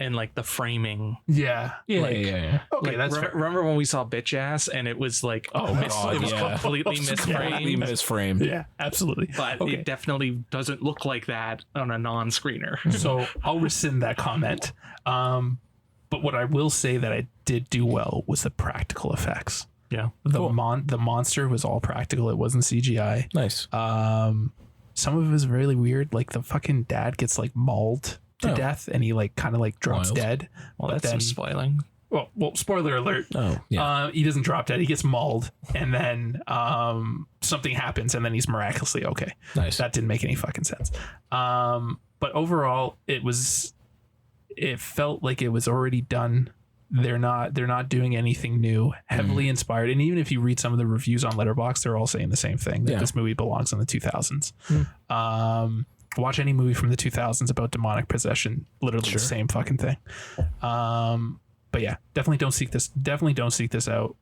and the framing. Yeah. Okay, that's fair. Remember when we saw Bitch Ass and it was God, it was completely misframed. Yeah, absolutely. But it definitely doesn't look like that on a non-screener. So I'll rescind that comment. But what I will say that I did do well was the practical effects. Yeah. The monster was all practical. It wasn't CGI. Nice. Some of it was really weird. The fucking dad gets mauled to death, and he kind of drops dead. Well, that's some spoiling. Well, spoiler alert. Oh, yeah. He doesn't drop dead. He gets mauled, and then something happens, and then he's miraculously okay. Nice. That didn't make any fucking sense. But overall, it felt like it was already done. They're not doing anything new. Heavily inspired, and even if you read some of the reviews on Letterboxd, they're all saying the same thing, that this movie belongs in the 2000s. Watch any movie from the 2000s about demonic possession, literally the same fucking thing. But yeah, definitely don't seek this out.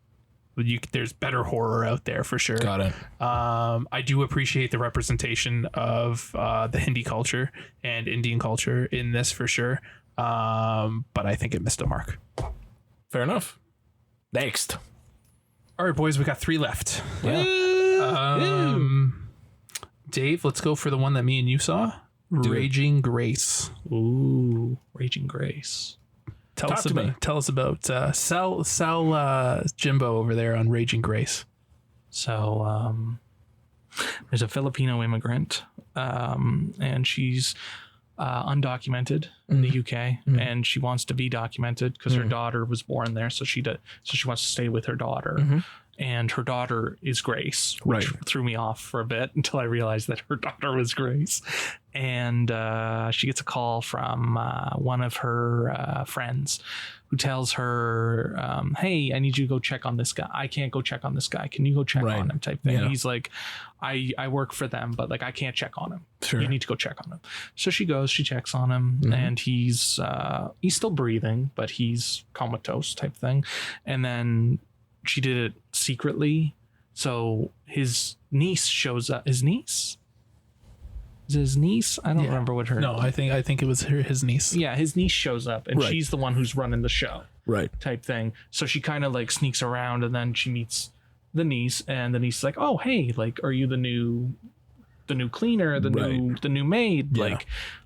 There's better horror out there for sure. Got it. I do appreciate the representation of the Hindi culture and Indian culture in this for sure. But I think it missed a mark. Fair enough. Next. All right, boys, we got 3 left. Yeah. Dave, let's go for the one that me and you saw. Raging Grace. Ooh, Raging Grace. Tell us about Sal Jimbo over there on Raging Grace. So there's a Filipino immigrant, and she's undocumented in the UK, and she wants to be documented because her daughter was born there. So she wants to stay with her daughter. And her daughter is Grace, which threw me off for a bit until I realized that her daughter was Grace. And she gets a call from one of her friends who tells her, hey, I need you to go check on this guy. I can't go check on this guy. Can you go check on him type thing? Yeah. He's like, I work for them, but I can't check on him. Sure. You need to go check on him. So she goes, she checks on him, and he's still breathing, but he's comatose type thing. And then she did it secretly, so his niece shows up. His niece? Is it his niece? I don't remember what her. No, I think it was his niece. Yeah, his niece shows up, and she's the one who's running the show. Right. Type thing. So she kind of sneaks around, and then she meets the niece, and the niece is like, "Oh, hey, are you the new cleaner, the new maid? Yeah.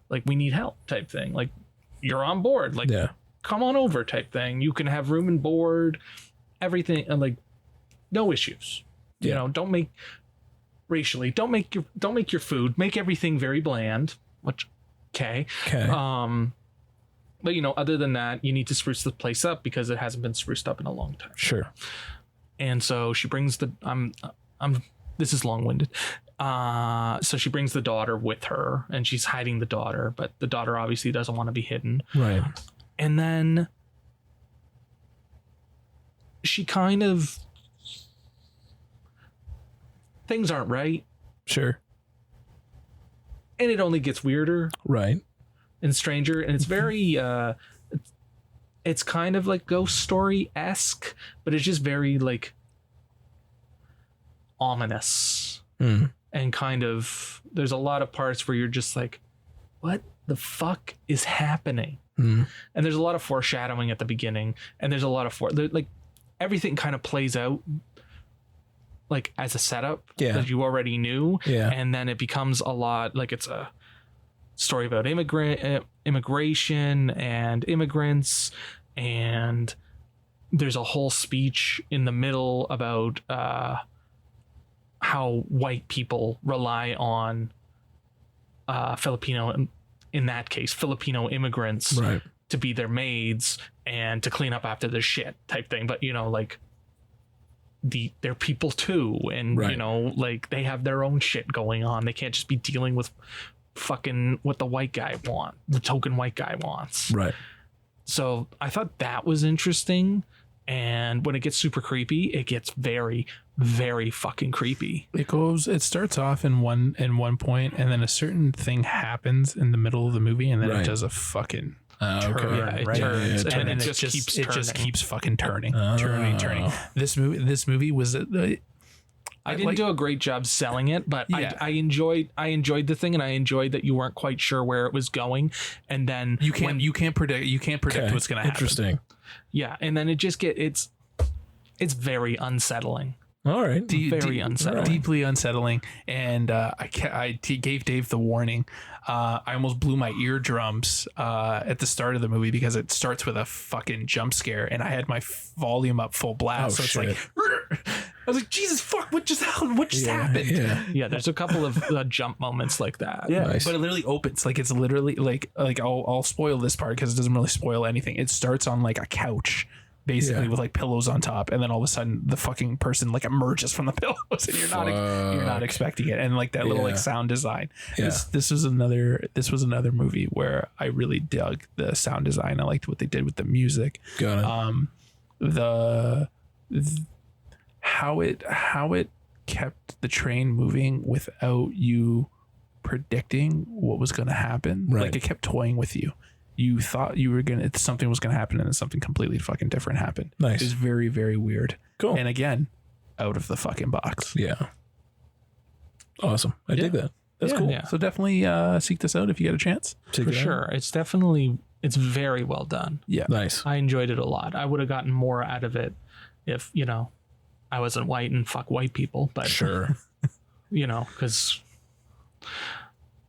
Like we need help type thing. You're on board. Come on over type thing. You can have room and board." Everything, and no issues. You know, don't make your food, make everything very bland. Which, okay. But other than that, you need to spruce the place up because it hasn't been spruced up in a long time. Sure. And so she brings this is long-winded. So she brings the daughter with her, and she's hiding the daughter, but the daughter obviously doesn't want to be hidden. Right. And then she kind of, things aren't right. Sure. And it only gets weirder. Right. And stranger. And it's very, it's kind of like ghost story-esque, but it's just very like ominous. And kind of, there's a lot of parts where you're just like, what the fuck is happening? And there's a lot of foreshadowing at the beginning, and there's a lot of like everything kind of plays out like as a setup that you already knew. And then it becomes a lot like it's a story about immigration and immigrants, and there's a whole speech in the middle about how white people rely on Filipino, in that case, Filipino immigrants to be their maids and to clean up after their shit type thing. But, you know, like they're people too. And, you know, like they have their own shit going on. They can't just be dealing with fucking what the token white guy wants. Right. So I thought that was interesting. And when it gets super creepy, it gets very, very fucking creepy. It starts off in one point, and then a certain thing happens in the middle of the movie, and then it does a fucking turn. Yeah, it turns, and it just keeps fucking turning. Turning. This movie was I didn't do a great job selling it, but I enjoyed the thing, and I enjoyed that you weren't quite sure where it was going, and then you can't predict what's going to happen. Interesting. Yeah, and then it just it's very unsettling. All right, very unsettling, deeply unsettling. And I gave Dave the warning. I almost blew my eardrums at the start of the movie because it starts with a fucking jump scare, and I had my volume up full blast. So it's like, I was like, Jesus fuck, what just happened? Yeah, there's a couple of jump moments like that. Yeah, nice. But it literally opens like it's literally like I'll spoil this part because it doesn't really spoil anything. It starts on like a couch, basically with like pillows on top, and then all of a sudden the fucking person like emerges from the pillows, and you're not expecting it, and like that little like sound design. This was another movie where I really dug the sound design. I liked what they did with the music. Got it. How it kept the train moving without you predicting what was going to happen. Like it kept toying with you. You thought something was going to happen, and then something completely fucking different happened. Nice. It was very, very weird. Cool. And again, out of the fucking box. Yeah. Awesome. I dig that. That's cool. Yeah. So definitely seek this out if you get a chance. For sure. It's very well done. Yeah. Nice. I enjoyed it a lot. I would have gotten more out of it if, you know, I wasn't white and fuck white people, but sure. You know, because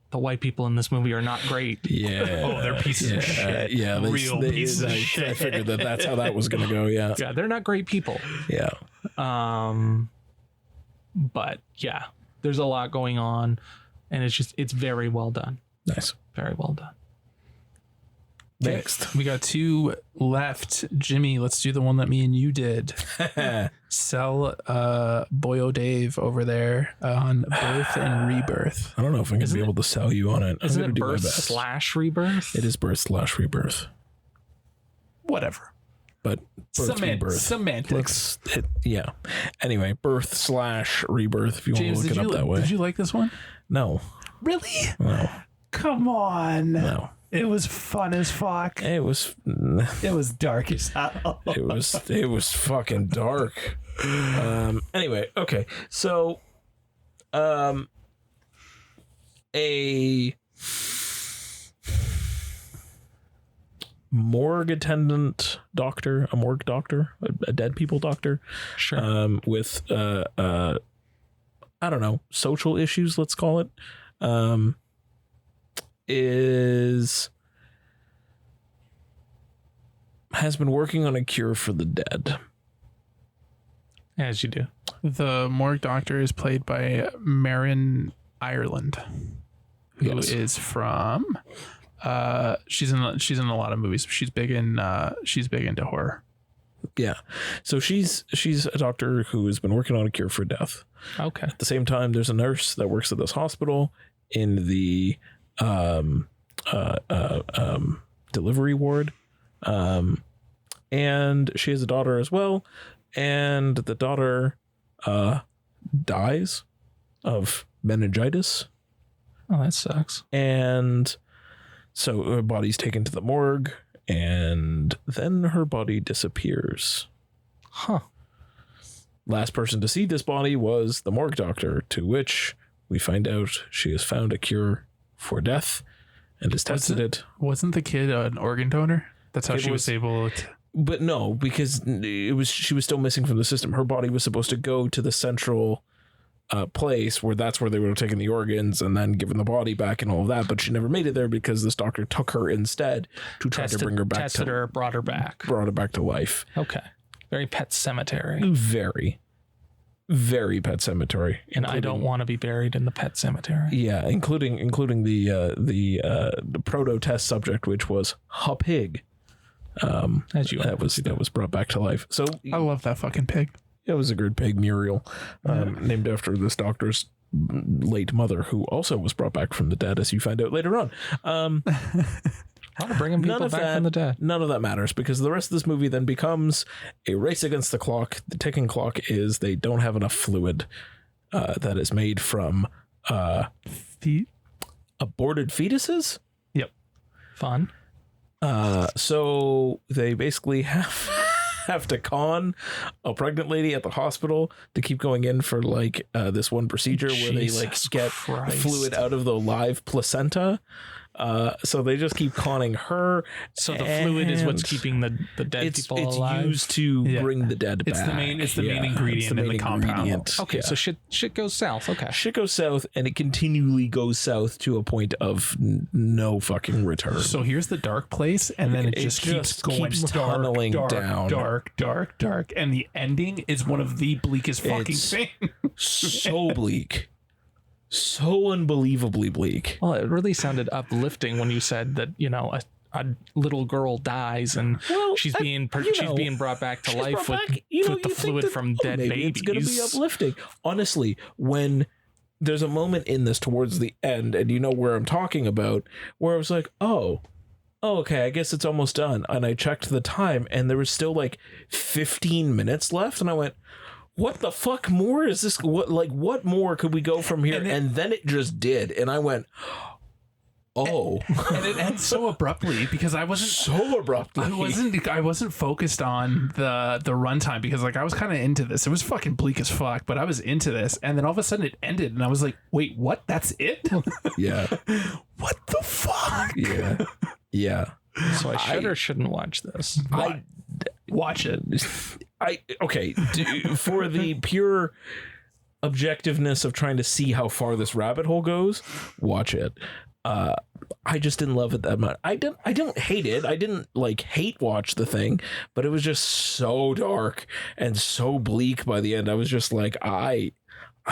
the white people in this movie are not great. Yeah. Oh, they're pieces of shit. Yeah. Pieces of shit. I figured that's how that was going to go. Yeah. Yeah. They're not great people. Yeah. But yeah, there's a lot going on, and it's very well done. Nice. Very well done. Next, we got two left. Jimmy, let's do the one that me and you did. Sell Boyo Dave over there on Birth and Rebirth. I don't know if I'm going to be able to sell you on it. Isn't it Birth/Rebirth? It is Birth/Rebirth. Whatever. But Rebirth. Semantics. Anyway, Birth/Rebirth if you want to look it up that way. Did you like this one? No. Really? No. Come on. No. It was fun as fuck. It was dark as hell. It was fucking dark. Anyway, okay. So a morgue attendant doctor, a morgue doctor, a dead people doctor. Sure. With I don't know, social issues, let's call it. Has been working on a cure for the dead. As you do. The morgue doctor is played by Marin Ireland, who is from she's in a lot of movies. She's big into horror. Yeah. So she's a doctor who has been working on a cure for death. Okay. At the same time, there's a nurse that works at this hospital in the delivery ward. And she has a daughter as well. And the daughter dies of meningitis. Oh, that sucks. And so her body's taken to the morgue, and then her body disappears. Huh. Last person to see this body was the morgue doctor, to which we find out she has found a cure for death and has tested it. Wasn't the kid an organ donor? That's how she was able to... But no, because she was still missing from the system. Her body was supposed to go to the central place that's where they would have taken the organs and then given the body back and all of that. But she never made it there because this doctor took her instead to try to bring her back. Tested her, brought her back to life. Okay. Very Pet Cemetery. Very, very Pet Cemetery. And I don't want to be buried in the Pet Cemetery. Yeah, including the proto test subject, which was a pig. That was brought back to life. So I love that fucking pig. It was a good pig, Muriel, named after this doctor's late mother, who also was brought back from the dead, as you find out later on. Bringing people back from the dead. None of that matters, because the rest of this movie then becomes a race against the clock. The ticking clock is they don't have enough fluid that is made from aborted fetuses. Yep. Fun. So they basically have to con a pregnant lady at the hospital to keep going in for this one procedure where they get fluid out of the live placenta. So they just keep conning her. So the fluid is what's keeping the dead people alive. It's used to bring the dead back. It's the main ingredient in the compound. Okay, so shit goes south. Okay. Shit goes south, and it continually goes south to a point of no fucking return. So here's the dark place, and then it just keeps tunneling down. Dark. And the ending is one of the bleakest fucking things. So bleak. So unbelievably bleak. Well, it really sounded uplifting when you said that, a little girl dies and she's being brought back to life with the fluid from dead babies. It's going to be uplifting. Honestly, when there's a moment in this towards the end, and you know where I'm talking about, where I was like, oh, okay, I guess it's almost done. And I checked the time, and there was still 15 minutes left, and I went, what the fuck more is this? What more could we go from here? And then it just did. And I went, oh. And it ends so abruptly because I wasn't focused on the runtime because I was kind of into this. It was fucking bleak as fuck, but I was into this. And then all of a sudden it ended and I was like, wait, what? That's it? Yeah. What the fuck? Yeah. Yeah. So I should or shouldn't watch this? Watch it. For the pure objectiveness of trying to see how far this rabbit hole goes, watch it. I just didn't love it that much. I don't hate it. I didn't hate watch the thing, but it was just so dark and so bleak by the end. I was just I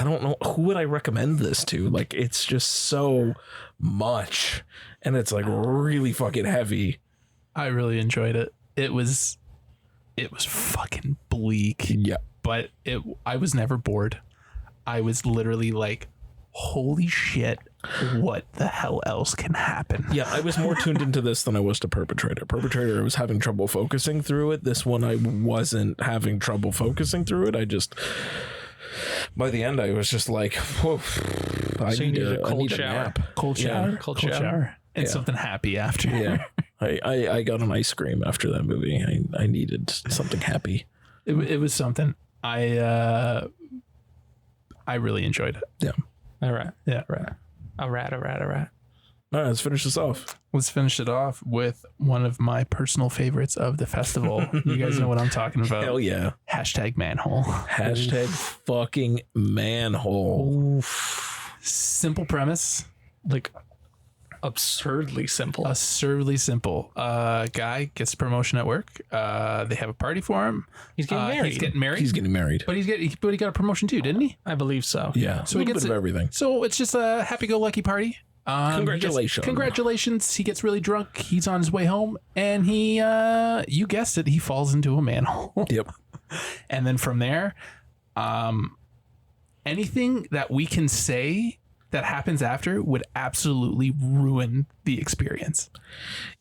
don't know, who would I recommend this to? It's just so much, and it's really fucking heavy. I really enjoyed it. It was fucking bleak. Yeah. But I was never bored. I was literally holy shit, what the hell else can happen? Yeah, I was more tuned into this than I was to Perpetrator. Perpetrator, I was having trouble focusing through it. This one, I wasn't having trouble focusing through it. By the end, I was just whoa, I need a nap. Cold shower. And something happy after. Yeah. I got an ice cream after that movie. I needed something happy. It was something. I really enjoyed it. Yeah. All right. Yeah. Right. All right. All right, let's finish this off. Let's finish it off with one of my personal favorites of the festival. You guys know what I'm talking about. Hell yeah. Hashtag manhole. Hashtag fucking manhole. Oof. Simple premise. Absurdly simple. Guy gets a promotion at work. They have a party for him. He's getting married. He's getting married. But he got a promotion too, didn't he? I believe so. Yeah. So he gets everything. So it's just a happy-go-lucky party. Congratulations. Congratulations. He gets really drunk. He's on his way home, and he, you guessed it, he falls into a manhole. Yep. And then from there, anything that we can say that happens after would absolutely ruin the experience.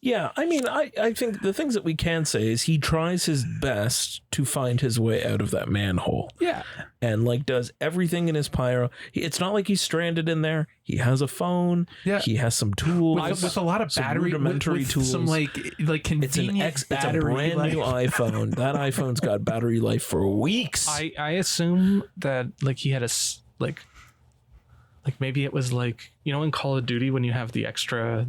Yeah, I mean, I think the things that we can say is he tries his best to find his way out of that manhole. Yeah. And like does everything in his pyro. It's not like he's stranded in there. He has a phone. Yeah. He has some tools. With a lot of battery, rudimentary with tools. some like convenient It's a battery brand new iPhone. That iPhone's got battery life for weeks. I assume that like he had like maybe it was like, you know, in Call of Duty when you have the extra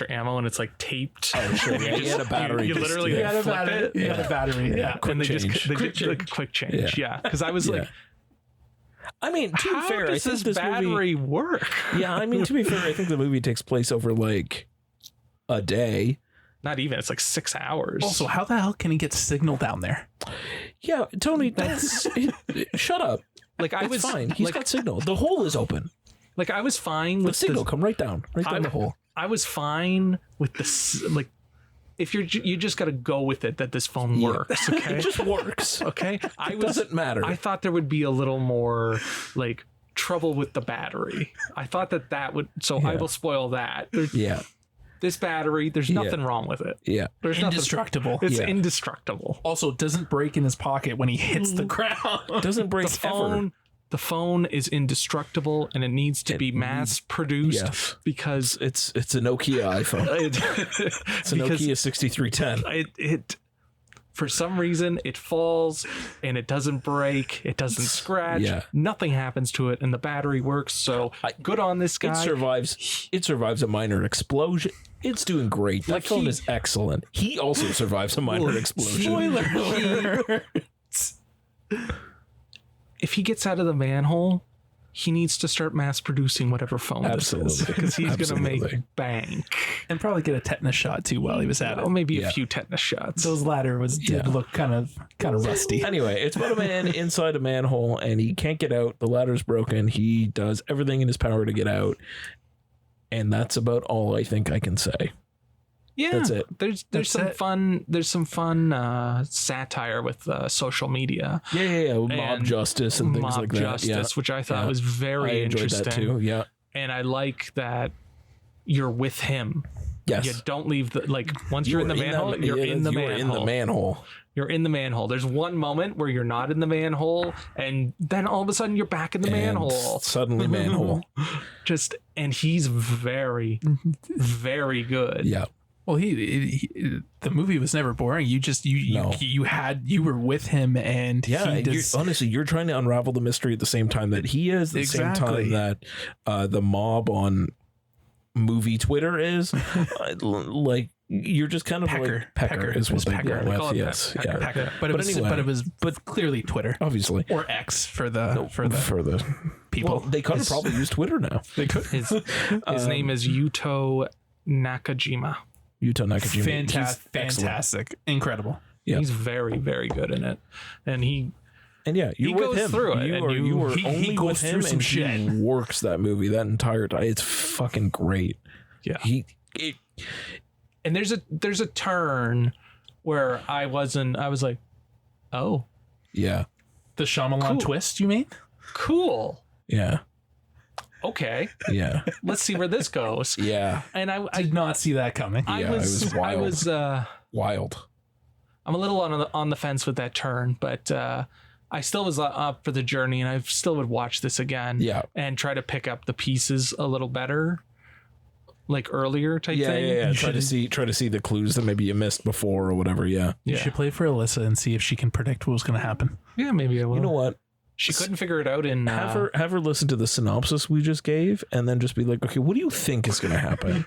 ammo and it's like taped. Oh, sure. Yeah, he had a battery. You literally had a flip battery. it. You had a battery. Yeah. Quick And they change. just like a quick change. Yeah. Because I was like, I mean, to be how fair, I does think this battery movie, work? Yeah, I mean, to be fair, I think the movie takes place over like a day. Not even. It's like 6 hours. Also, how the hell can he get signal down there? Yeah, Tony, that's shut up. Like I It's was fine. He's got signal. The hole is open. Like I was fine The with signal come right down the hole. I was fine with this. Like if you just got to go with it that this phone works. Okay, It just works. okay. It doesn't matter. I thought there would be a little more like trouble with the battery. I thought that would. So I will spoil that. Yeah. This battery, there's nothing wrong with it. Yeah. There's Indestructible. It's Yeah. indestructible. Also, doesn't break in his pocket when he hits the ground. Doesn't break The phone is indestructible and it needs to be mass produced Yes. because It's a Nokia iPhone. It's a Nokia 6310. it for some reason it falls and it doesn't break, it doesn't scratch, Yeah. nothing happens to it, and the battery works. So good on this guy. It survives a minor explosion. It's doing great. That phone is excellent. He also survives a minor explosion. Spoiler alert. If he gets out of the manhole, he needs to start mass producing whatever phone this is Absolutely. because he's going to Absolutely. make bank. And probably get a tetanus shot too while he was at it. Or maybe Yeah. a few tetanus shots. Those ladders did look kind of rusty. Anyway, it's about a man inside a manhole and he can't get out. The ladder's broken. He does everything in his power to get out. And that's about all I think I can say. Yeah, That's it. There's some fun satire with social media. Yeah. Mob justice and things mob like that. justice, which I thought was I very enjoyed interesting. that too. Yeah. And I like that you're with him. Yes. You don't leave the once you're in the manhole, you're in the manhole. You're in the manhole. There's one moment where you're not in the manhole, and then all of a sudden you're back in the manhole. Suddenly manhole. And he's very, very good. Yeah. Well, he the movie was never boring. You were with him, and Yeah, he does, honestly, you're trying to unravel the mystery at the same time that he is, at the same time that the mob on movie Twitter is. Like you're just kind of Pecker is what they're going with. Yes, Pecker. yeah. Pecker. But it was clearly Twitter, Obviously, or X for the people. Well, they could have probably used Twitter now. They could. His name is Yuto Nakajima. Yuto Nakajima. Fantastic. Incredible. Yeah. He's very, very good in it. And he you're with goes him. through it, You were he only goes with through him, some and shit. he works that movie that entire time. It's fucking great. Yeah. And there's a turn where I was like, oh, yeah, The Shyamalan twist, you mean? cool. yeah, Okay. yeah, Let's see where this goes. yeah. And I Did not see that coming. Yeah, it was wild. Wild. I'm a little on the fence with that turn, but I still was up for the journey, and I still would watch this again. Yeah. And try to pick up the pieces a little better, like earlier type thing. Yeah. Try to see the clues that maybe you missed before or whatever. Yeah. You should play for Alyssa and see if she can predict what was going to happen. Yeah, maybe I will. You know what? She couldn't figure it out in Have her listen to the synopsis we just gave, and then just be like, okay, what do you think is going to happen?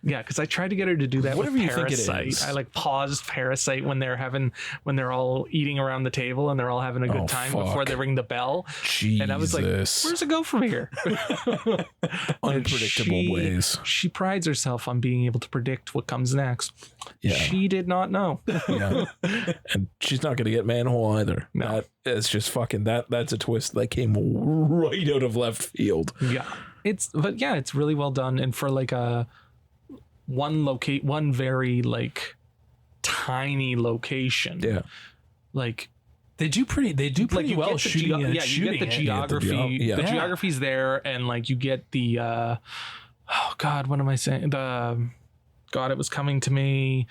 Yeah, because I tried to get her to do that Whatever with you think it Parasite. is. I paused Parasite when they're all eating around the table and they're all having a good time before they ring the bell. Jesus. And I was like, where's it go from here? Unpredictable ways. She prides herself on being able to predict what comes next. Yeah. She did not know. Yeah. And she's not going to get manhole either. No. It's just fucking that's a twist that came right out of left field. Yeah. it's really well done, and for like a one very like tiny location. Yeah. Like they do pretty like well shooting it. you get the geography. Yeah. The geography's there, and like you get the oh god, what am I saying? It was coming to me.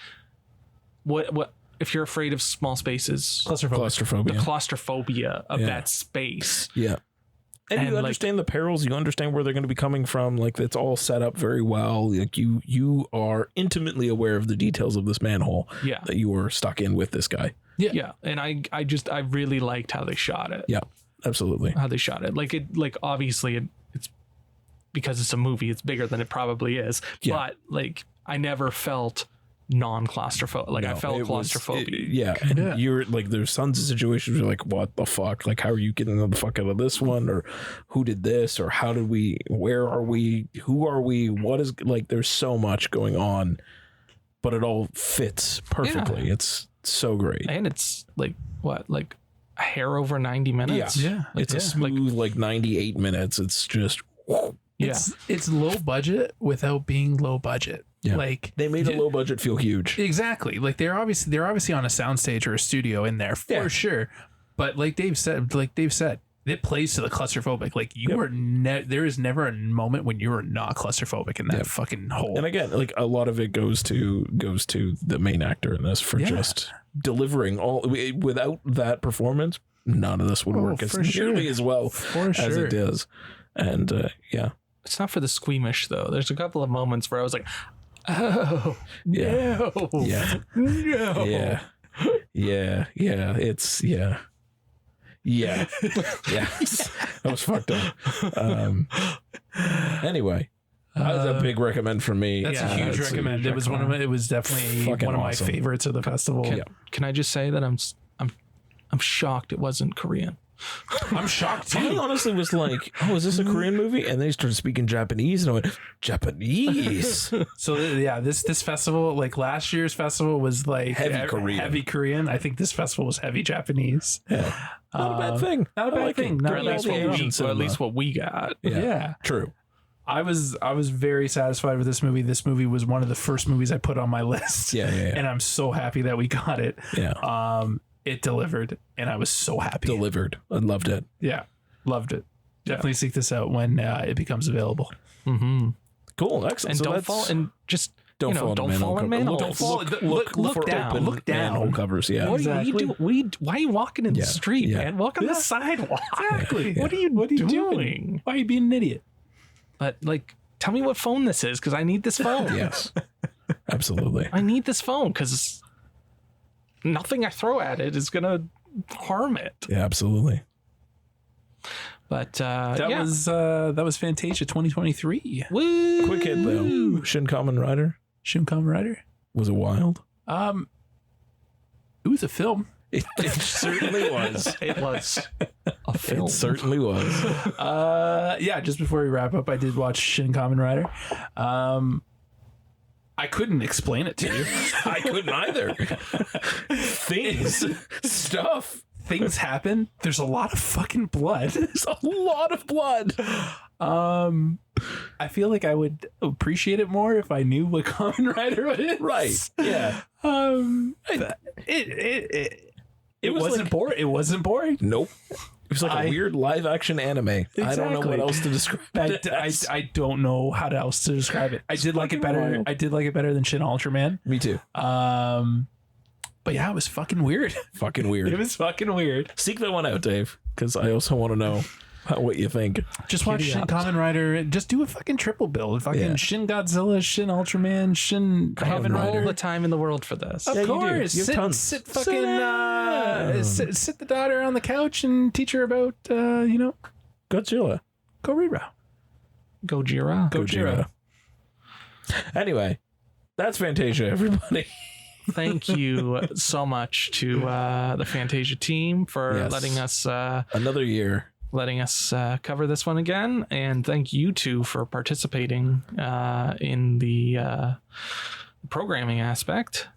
What if you're afraid of small spaces? Claustrophobia. The claustrophobia of that space. Yeah. And you understand the perils. You understand where they're going to be coming from. Like, it's all set up very well. Like, you are intimately aware of the details of this manhole that you were stuck in with this guy. Yeah. And I really liked how they shot it. Yeah, absolutely. How they shot it. Like obviously it's because it's a movie, it's bigger than it probably is. Yeah. But like, I never felt non-claustrophobic. Like, I felt claustrophobic. And you're like, there's tons of situations where you're like, what the fuck? Like, how are you getting the fuck out of this one? Or who did this? Or how did we, where are we? Who are we? What is, like, there's so much going on, but it all fits perfectly. Yeah. It's so great. And it's like, what, like a hair over 90 minutes? Yeah. Like, it's a smooth, like 98 minutes. It's just, it's low budget without being low budget. Yeah. Like, they made a low budget feel huge. Exactly. Like, they're obviously on a soundstage or a studio in there for sure. But like Dave said, it plays to the claustrophobic. Like, you are there is never a moment when you are not claustrophobic in that fucking hole. And again, like, a lot of it goes to the main actor in this for just delivering all. Without that performance, none of this would work as nearly as well as it does. And it's not for the squeamish though. There's a couple of moments where I was like, oh no, no, it's that was fucked up. Anyway, that's a big recommend from me. That's a huge recommend. It was definitely one of my favorites of the festival. Can I just say that I'm shocked it wasn't Korean. I'm shocked too. I honestly was like, oh, is this a Korean movie? And they started speaking Japanese, and I went, Japanese. So this festival, like last year's festival, was like heavy Korean. I think this festival was heavy Japanese. Yeah. Not a bad thing. Not a bad thing. Or at least what we got. Yeah. True. I was very satisfied with this movie. This movie was one of the first movies I put on my list. Yeah. And I'm so happy that we got it. Yeah. It delivered, and I was so happy. I loved it. Yeah, loved it. Definitely seek this out when it becomes available. Mm-hmm. Cool, excellent. And so don't fall in manhole. Don't fall. Look down. Look down. Manhole covers. Yeah. What are you doing? Why are you walking in the street, man? Walk on the sidewalk. Exactly. What are you doing? Why are you being an idiot? But like, tell me what phone this is, because I need this phone. Yes, absolutely. I need this phone because nothing I throw at it is gonna harm it. Yeah, absolutely. But that was Fantasia 2023. Woo! Quick hit though. Shin Kamen Rider. Was it wild? It was a film. It certainly was. It was a film. It certainly was. Just before we wrap up, I did watch Shin Kamen Rider. I couldn't explain it to you. I couldn't either. Things happen. There's a lot of fucking blood. There's a lot of blood. I feel like I would appreciate it more if I knew what Kamen Rider is. Right. Yeah. It wasn't boring. It wasn't boring. Nope. It was like a weird live action anime. Exactly. I don't know what else to describe it. I don't know how else to describe it. I did like it better. Wild. I did like it better than Shin Ultraman. Me too. But yeah, it was fucking weird. Fucking weird. It was fucking weird. Seek that one out, Dave, because I also want to know what you think. Just watch Shin Kamen Rider. Just do a fucking triple bill. Fucking Shin Godzilla, Shin Ultraman, Shin Kamen Rider. All the time in the world for this. Of course. You do. Sit the daughter on the couch and teach her about Godzilla. Gojira. Anyway, that's Fantasia, everybody. Thank you so much to the Fantasia team for letting us another year. Letting us cover this one again, and thank you two for participating in the programming aspect.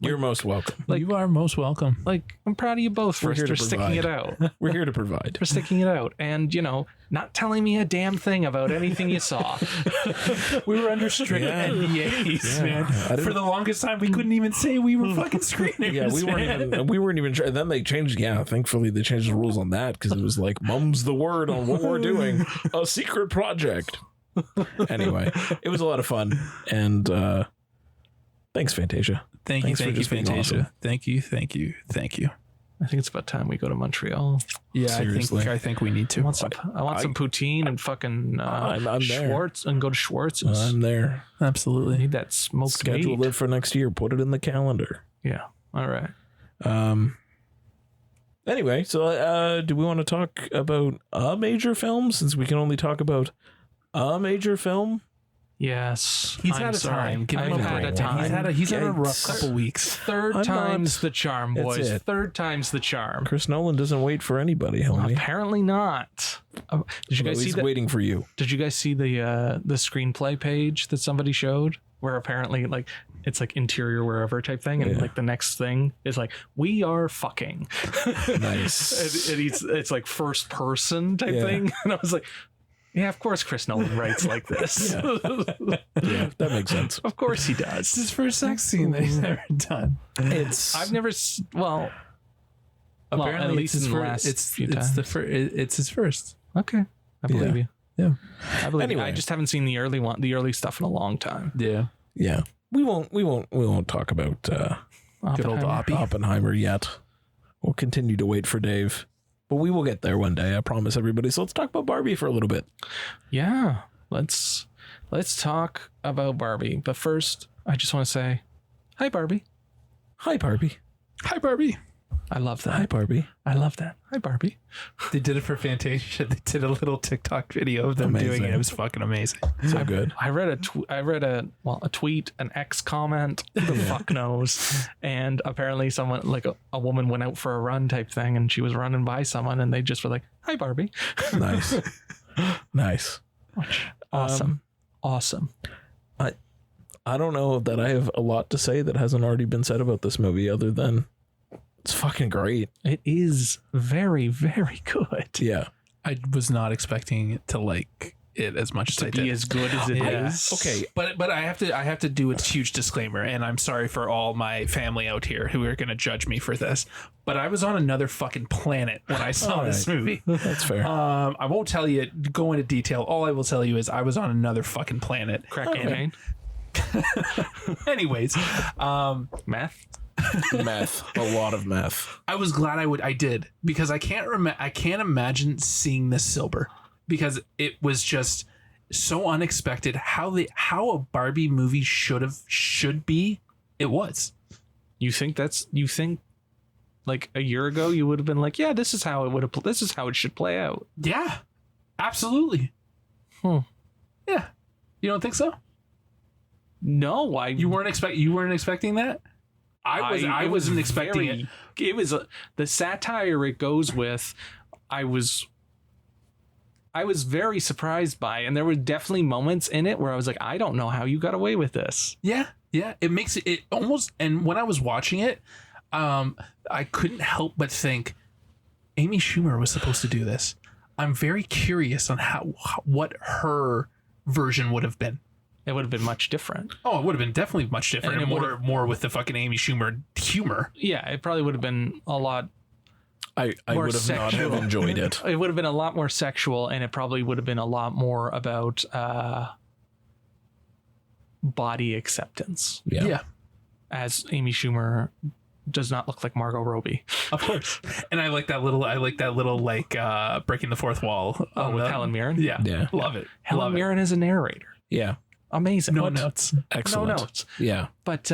You're most welcome. You are most welcome. Like, I'm proud of you both for here to sticking it out. We're here to provide. For sticking it out. And, not telling me a damn thing about anything you saw. We were under strict NDAs, man. For the longest time, we couldn't even say we were fucking screeners. Yeah, we weren't even. And then they changed. Yeah, thankfully they changed the rules on that because it was like, "Mum's the word on what we're doing, a secret project." Anyway, it was a lot of fun, and thanks, Fantasia. Thank you, Fantasia. Awesome. Thank you. I think it's about time we go to Montreal. Yeah, I think we need to. I want some poutine and fucking I'm Schwartz and go to Schwartz's. I'm there. Absolutely. I need that smoked Schedule meat. it for next year. Put it in the calendar. Yeah. All right. Anyway, so do we want to talk about a major film since we can only talk about a major film? Yes. He's had a time. I've had a time. He's had a rough couple weeks. Third time's the charm, boys. Third time's the charm. Chris Nolan doesn't wait for anybody, homie. Apparently not. Did you guys see that? Waiting for you. Did you guys see the screenplay page that somebody showed where apparently like it's like interior wherever type thing, and like the next thing is like we are fucking. Nice. and it's like first person type thing, and I was like, yeah, of course Chris Nolan writes like this. Yeah, that makes sense. Of course he does. It's his first sex scene that he's ever done. I've never apparently at least in the last few times. It's his first. Okay, I believe you. Yeah, I believe you. I just haven't seen the early stuff in a long time. Yeah. We won't talk about good old Oppenheimer yet. We'll continue to wait for Dave. But we will get there one day, I promise everybody. So let's talk about Barbie for a little bit. Yeah, let's talk about Barbie. But first, I just want to say, hi, Barbie. Hi, Barbie. Hi, Barbie. I love that. Hi, Barbie. I love that. Hi, Barbie. They did it for Fantasia. They did a little TikTok video of them doing it. It was fucking amazing. So good. I read a tweet, an X comment, who the fuck knows. And apparently someone, like a woman went out for a run type thing, and she was running by someone, and they just were like, hi, Barbie. Nice. Nice. Awesome. Awesome. I don't know that I have a lot to say that hasn't already been said about this movie other than it's fucking great. It is very, very good. Yeah. I was not expecting it to like it as much as I did. Be as good as it is. Okay, but I have to do a huge disclaimer, and I'm sorry for all my family out here who are going to judge me for this. But I was on another fucking planet when I saw this movie. That's fair. I won't tell you, go into detail. All I will tell you is I was on another fucking planet. Crack cocaine. Anyways, meth. Meth, a lot of meth. I was glad I did, because I can't imagine seeing this sober, because it was just so unexpected how a Barbie movie should be. It was. You think like a year ago you would have been like, yeah, this is how it should play out. Yeah, absolutely. Yeah, you don't think so? No, you weren't expecting that. I wasn't expecting it. It was the satire it goes with. I was very surprised by, and there were definitely moments in it where I was like, I don't know how you got away with this. Yeah. It makes it almost. And when I was watching it, I couldn't help but think Amy Schumer was supposed to do this. I'm very curious on what her version would have been. It would have been much different. Oh, it would have been definitely much different, and more with the fucking Amy Schumer humor. Yeah, it probably would have been a lot. I would have not have enjoyed it. It would have been a lot more sexual, and it probably would have been a lot more about body acceptance. Yeah. As Amy Schumer does not look like Margot Robbie, of course. And I like that little breaking the fourth wall. With Helen Mirren. Yeah. Love it. Helen Mirren is a narrator. Yeah. Amazing. No notes. Excellent. No notes. Yeah. But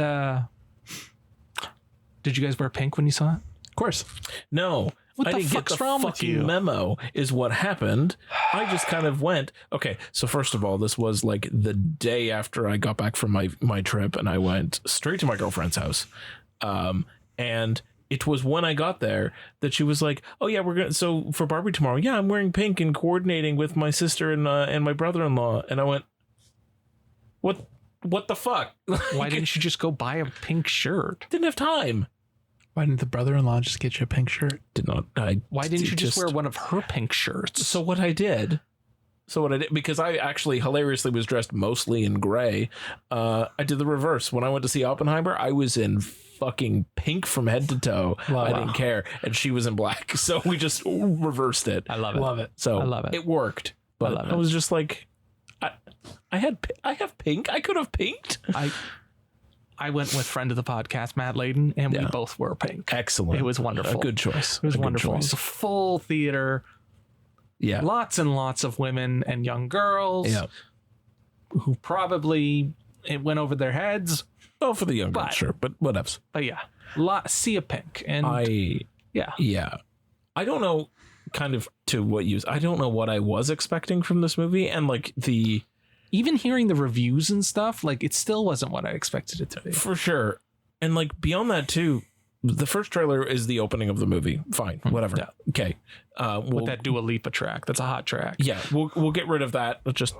did you guys wear pink when you saw it? Of course. No. What I the didn't fuck's get the wrong with fucking you? memo is what happened. I just kind of went, okay, so first of all, this was like the day after I got back from my trip, and I went straight to my girlfriend's house. And it was when I got there that she was like, oh yeah, so for Barbie tomorrow, yeah, I'm wearing pink and coordinating with my sister and my brother-in-law. And I went, what what the fuck? Why didn't you just go buy a pink shirt? Didn't have time. Why didn't the brother-in-law just get you a pink shirt? Did not. Why didn't you just wear one of her pink shirts? So what I did, because I actually hilariously was dressed mostly in gray, I did the reverse. When I went to see Oppenheimer, I was in fucking pink from head to toe. I didn't care. And she was in black. So we just reversed it. I love it. Love it. So I love it. It worked. But love it. I was just like, I have pink. I could have pinked. I went with friend of the podcast, Matt Layden, and we both were pink. Excellent. It was wonderful. A good choice. It was wonderful. It was a full theater. Yeah. Lots and lots of women and young girls who probably it went over their heads. Oh, for the young girls, sure. But whatever. But yeah, sea of pink. And Yeah. I don't know, kind of to what you... I don't know what I was expecting from this movie. And like even hearing the reviews and stuff, like it still wasn't what I expected it to be. For sure. And like beyond that too, the first trailer is the opening of the movie. Fine, whatever. Yeah. Okay. With that Dua Lipa track. That's a hot track. Yeah, we'll get rid of that. Let's just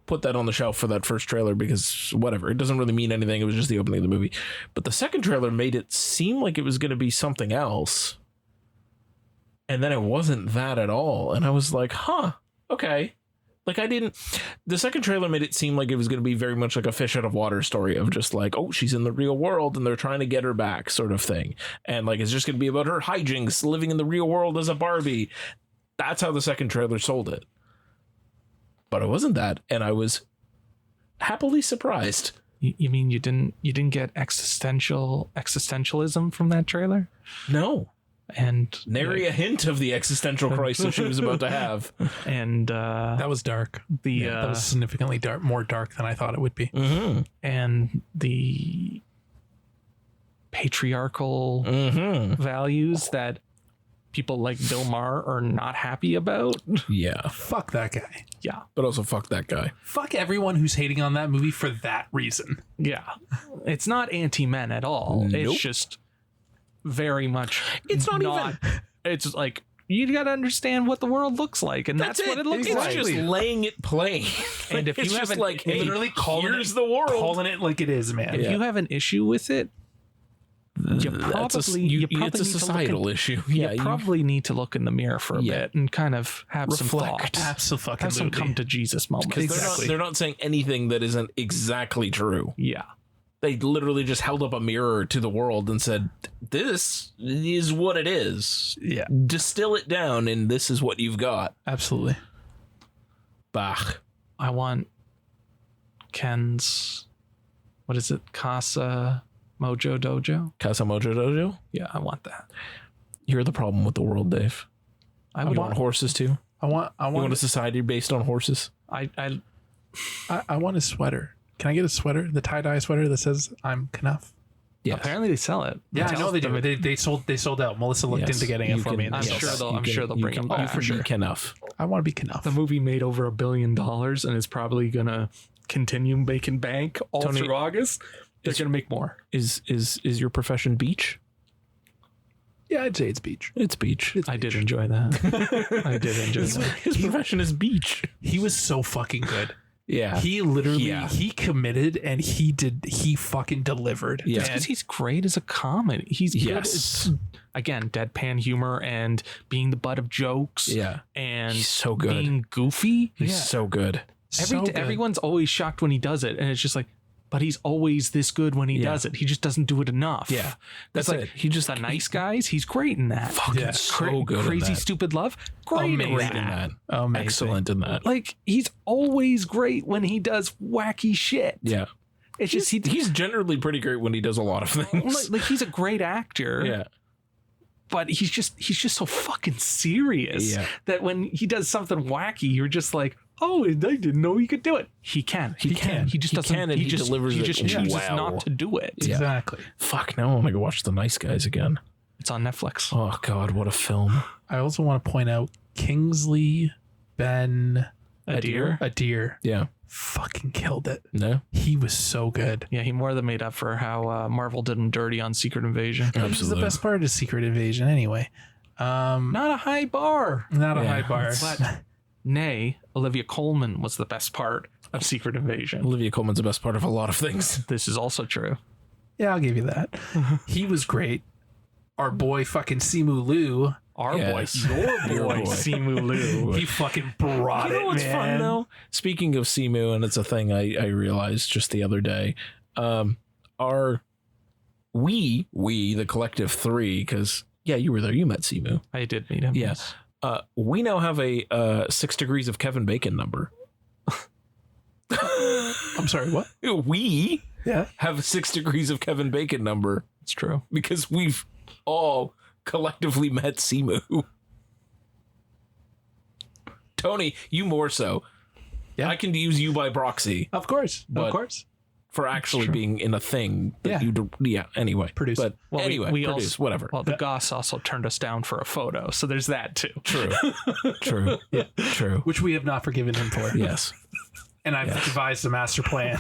put that on the shelf for that first trailer because whatever. It doesn't really mean anything. It was just the opening of the movie. But the second trailer made it seem like it was going to be something else. And then it wasn't that at all. And I was like, huh, okay. Like the second trailer made it seem like it was going to be very much like a fish out of water story of just like, oh, she's in the real world and they're trying to get her back sort of thing. And like, it's just going to be about her hijinks living in the real world as a Barbie. That's how the second trailer sold it. But it wasn't that. And I was happily surprised. You mean you didn't get existentialism from that trailer? No. And nary a hint of the existential crisis she was about to have. And that was dark. That was significantly more dark than I thought it would be. Mm-hmm. And the patriarchal values that people like Bill Maher are not happy about. Yeah. Fuck that guy. Yeah. But also fuck that guy. Fuck everyone who's hating on that movie for that reason. Yeah. It's not anti-men at all. Nope. It's just very much it's not even it's like you got to understand what the world looks like, and that's what it looks like. It's just laying it plain. And if you haven't like, hey, literally here's the world, calling it like it is, man. If you have an issue with it, you probably it's a societal issue. Yeah, you probably need to look in the mirror for a bit and kind of have some thought. Absolutely, have some come to Jesus moments. Because they're not saying anything that isn't exactly true. Yeah. They literally just held up a mirror to the world and said, this is what it is. Yeah. Distill it down, and this is what you've got. Absolutely. Bah. I want Ken's, what is it? Casa Mojo Dojo? Casa Mojo Dojo? Yeah, I want that. You're the problem with the world, Dave. I want horses too. I want a society based on horses. I want a sweater. Can I get a sweater? The tie-dye sweater that says I'm Knuff? Yes. Apparently they sell it. Yeah, I know they do. They sold out. Melissa looked into getting it for me. I'm sure they'll bring it back. For sure. Knuff. I want to be Knuff. The movie made over $1 billion and is probably gonna continue making bank all through August. They're gonna make more. Is your profession beach? Yeah, I'd say it's beach. It's beach. I did enjoy that. I did enjoy that. His profession is beach. He was so fucking good. Yeah. He literally, he committed and he fucking delivered. Yeah. Because he's great as a comedy. He's good at, again, deadpan humor and being the butt of jokes. Yeah. And he's so good. Being goofy. He's so good. Everyone's always shocked when he does it. And it's just like, but he's always this good when he does it. He just doesn't do it enough. Yeah. That's like, he just the nice guys. He's great in that. Fucking so good. Crazy Stupid Love. Great in that. Amazing. Excellent in that. Like, he's always great when he does wacky shit. Yeah. It's just he's generally pretty great when he does a lot of things. Like he's a great actor. Yeah. But he's just so fucking serious that when he does something wacky, you're just like, oh, I didn't know he could do it. He can. He can. He just doesn't. He just delivers. He just chooses not to do it. Exactly. Fuck. Now I want to go watch The Nice Guys again. It's on Netflix. Oh God, what a film! I also want to point out Kingsley Ben Adir. Yeah. Fucking killed it. No, he was so good. Yeah, he more than made up for how Marvel did him dirty on Secret Invasion. Absolutely. This is the best part of Secret Invasion, anyway. Not a high bar. Not a high bar. But nay, Olivia Colman was the best part of Secret Invasion. Olivia Colman's the best part of a lot of things. This is also true. Yeah, I'll give you that. He was great. Our boy fucking Simu Liu. Our Yes. boy, your boy, Simu Liu. He fucking brought You know what's fun though? Speaking of Simu, and it's a thing I realized just the other day. We the collective three, because you were there, you met Simu. I did meet him. Yes. We now have a 6 degrees of Kevin Bacon number. I'm sorry, what? We Yeah. have a 6 degrees of Kevin Bacon number It's true. because we've all collectively met Simu. Tony, you more so. Yeah. I can use you by proxy Of course. But- of course. for actually being in a thing. That Yeah. you do, anyway. Produce. But Well, anyway, we produce, also, whatever. Well, the Goss also turned us down for a photo, so there's that too. True. True. Yeah. True. Which we have not forgiven him for. Yes. And I've devised a master plan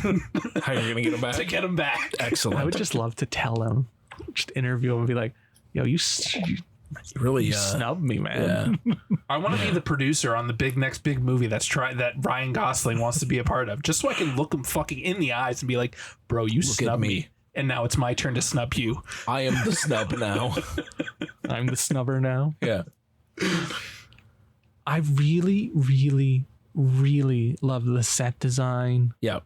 How are you going to get him back? to get him back. Excellent. I would just love to tell him, just interview him and be like, "Yo, you really snubbed me, man." Yeah. I want to be the producer on the next big movie that Ryan Gosling wants to be a part of, just so I can look him fucking in the eyes and be like, "Bro, you at snubbed me. me, and now it's my turn to snub you." I am the snub now. I'm the snubber now. Yeah. I really, really, really love the set design. Yeah.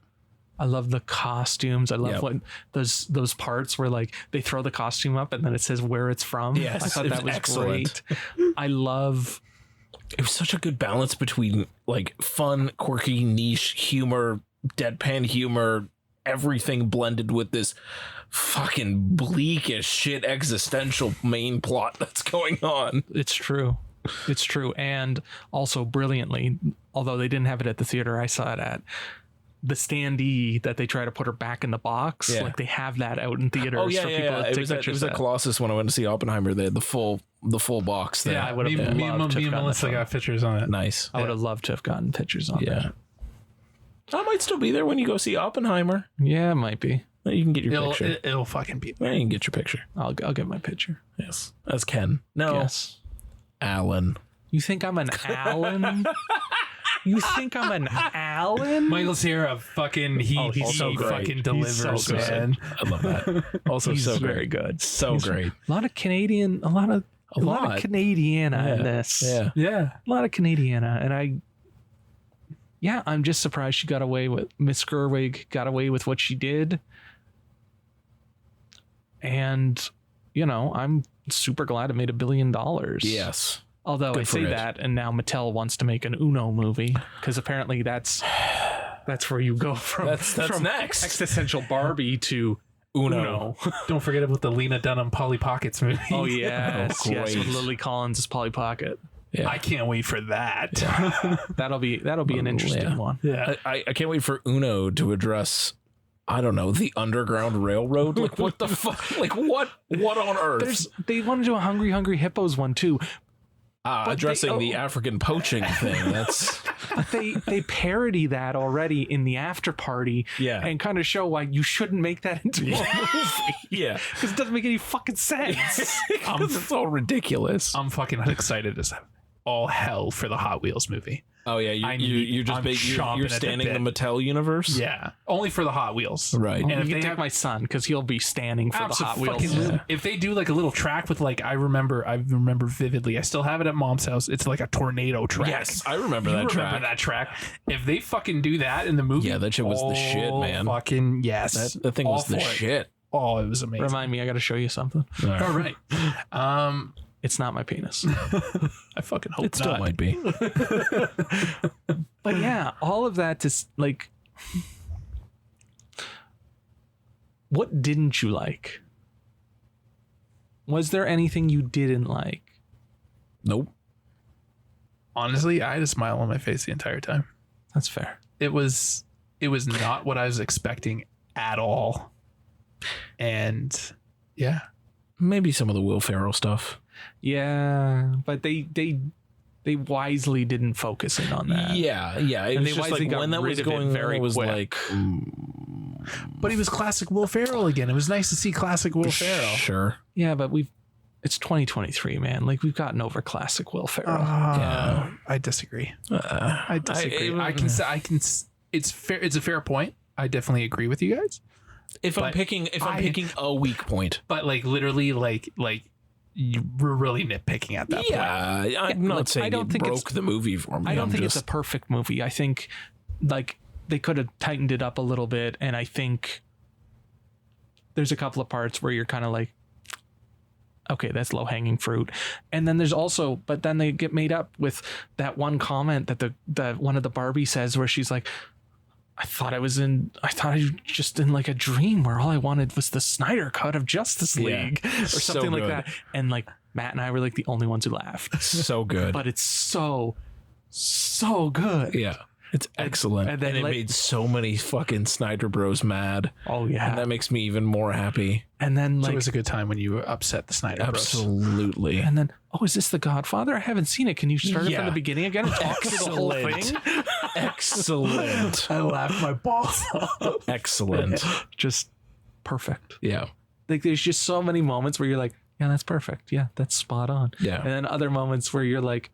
I love the costumes. I love Yep. when those parts where like they throw the costume up and then it says where it's from. Yes, I thought it that was was excellent. great. I love It was such a good balance between like fun, quirky, niche humor, deadpan humor, everything blended with this fucking bleak as shit existential main plot that's going on. it's true. It's true. And also brilliantly, although they didn't have it at the theater I saw it at, the standee that they try to put her back in the box, Yeah. like they have that out in theaters Oh yeah, for yeah, people yeah. to It take was, at pictures the Colossus when I went to see Oppenheimer. They had the full box there. Yeah, I would have Me and loved to have gotten Melissa the got pictures on it. Nice. I would have loved to have gotten pictures on Yeah. I might still be there when you go see Oppenheimer. that. Yeah, it might be. You can get your picture. It'll fucking be. Yeah, you can get your picture. I'll get my picture. Yes. As Ken. No. Yes. Alan. You think I'm an Alan? You think I'm an Alan? Michael Cera fucking he's so great. fucking He's delivers, so good. man. I love that. Also He's so very great. good. So great. A lot of Canadian, a lot of lot. Canadiana in this. Yeah. Yeah. A lot of Canadiana. And I'm just surprised she got away with, Miss Gerwig got away with what she did. And, I'm super glad it made $1 billion. Yes. Although Good I for say it. that, and now Mattel wants to make an Uno movie, because apparently that's where you go from. That's from next. Existential Barbie to Uno. Don't forget about the Lena Dunham Polly Pockets movie. Oh yes, Oh, yes, with great. Lily Collins as Polly Pocket. Yeah. I can't wait for that. That'll be an interesting yeah. one. Yeah. I can't wait for Uno to address, I don't know, the Underground Railroad. Like what the fuck? Like what on earth? They want to do a Hungry Hungry Hippos one too. Addressing the African poaching thing. That's But they parody that already in the after party, Yeah. and kind of show why you shouldn't make that into a movie. yeah. Because it doesn't make any fucking sense. It's all ridiculous. I'm fucking excited as all hell for the Hot Wheels movie. Oh yeah, I'm you're chomping at the standing the bit. Mattel universe. Yeah. Only for the Hot Wheels. Right. And And if if you they take have- my son, because he'll be standing for the Hot Wheels. Absolutely. If they do like a little track with like I remember vividly. I still have it at Mom's house. It's like a tornado track. Yes, I remember You that remember track. that track? If they fucking do that in the movie, Yeah, that shit was the shit, man. Fucking yes, That thing All was the for it. shit. Oh, it was amazing. Remind me, I got to show you something. All right. It's not my penis. I fucking hope It still not. might be. But yeah, all of that to like, what didn't you like? Was there anything you didn't like? Nope. Honestly, I had a smile on my face the entire time. That's fair. It was not what I was expecting at all. And yeah. Maybe some of the Will Ferrell stuff. Yeah, but they wisely didn't focus in on that. Yeah. It And was they just wisely like got when that rid was of it going very on, it was quick. like But he was classic Will Ferrell again. It was nice to see classic Will Ferrell. Sure. Yeah, but we've it's 2023, man. Like, we've gotten over classic Will Ferrell. Yeah, I disagree. I disagree. I can say it's fair. It's a fair point. I definitely agree with you guys. If I'm picking a weak point, But like literally, like you were really nitpicking at that point. yeah, I'm not Look, saying I don't it think broke the movie for me. I don't I'm think just, it's a perfect movie. I think like they could have tightened it up a little bit, and I think there's a couple of parts where you're kind of like, okay, that's low hanging fruit. And then there's also, but then they get made up with that one comment that one of the Barbie says where she's like, I thought I was just in like a dream where all I wanted was the Snyder cut of Justice League or So something like good. that. And like Matt and I were like the only ones who laughed, so good. but it's so good. Yeah, it's excellent. and And, then, it like- made so many fucking Snyder Bros mad. Oh yeah. And that makes me even more happy. And then So like it was a good time when you upset the Snyder Bros. Absolutely. and then, oh, is this The Godfather? I haven't seen it. Can you start it Yeah. from the beginning again and talk through the whole Excellent. thing? Excellent. I laughed my balls off. Excellent. Just perfect. Yeah. Like there's just so many moments where you're like, yeah, that's perfect. Yeah, that's spot on. Yeah. And then other moments where you're like,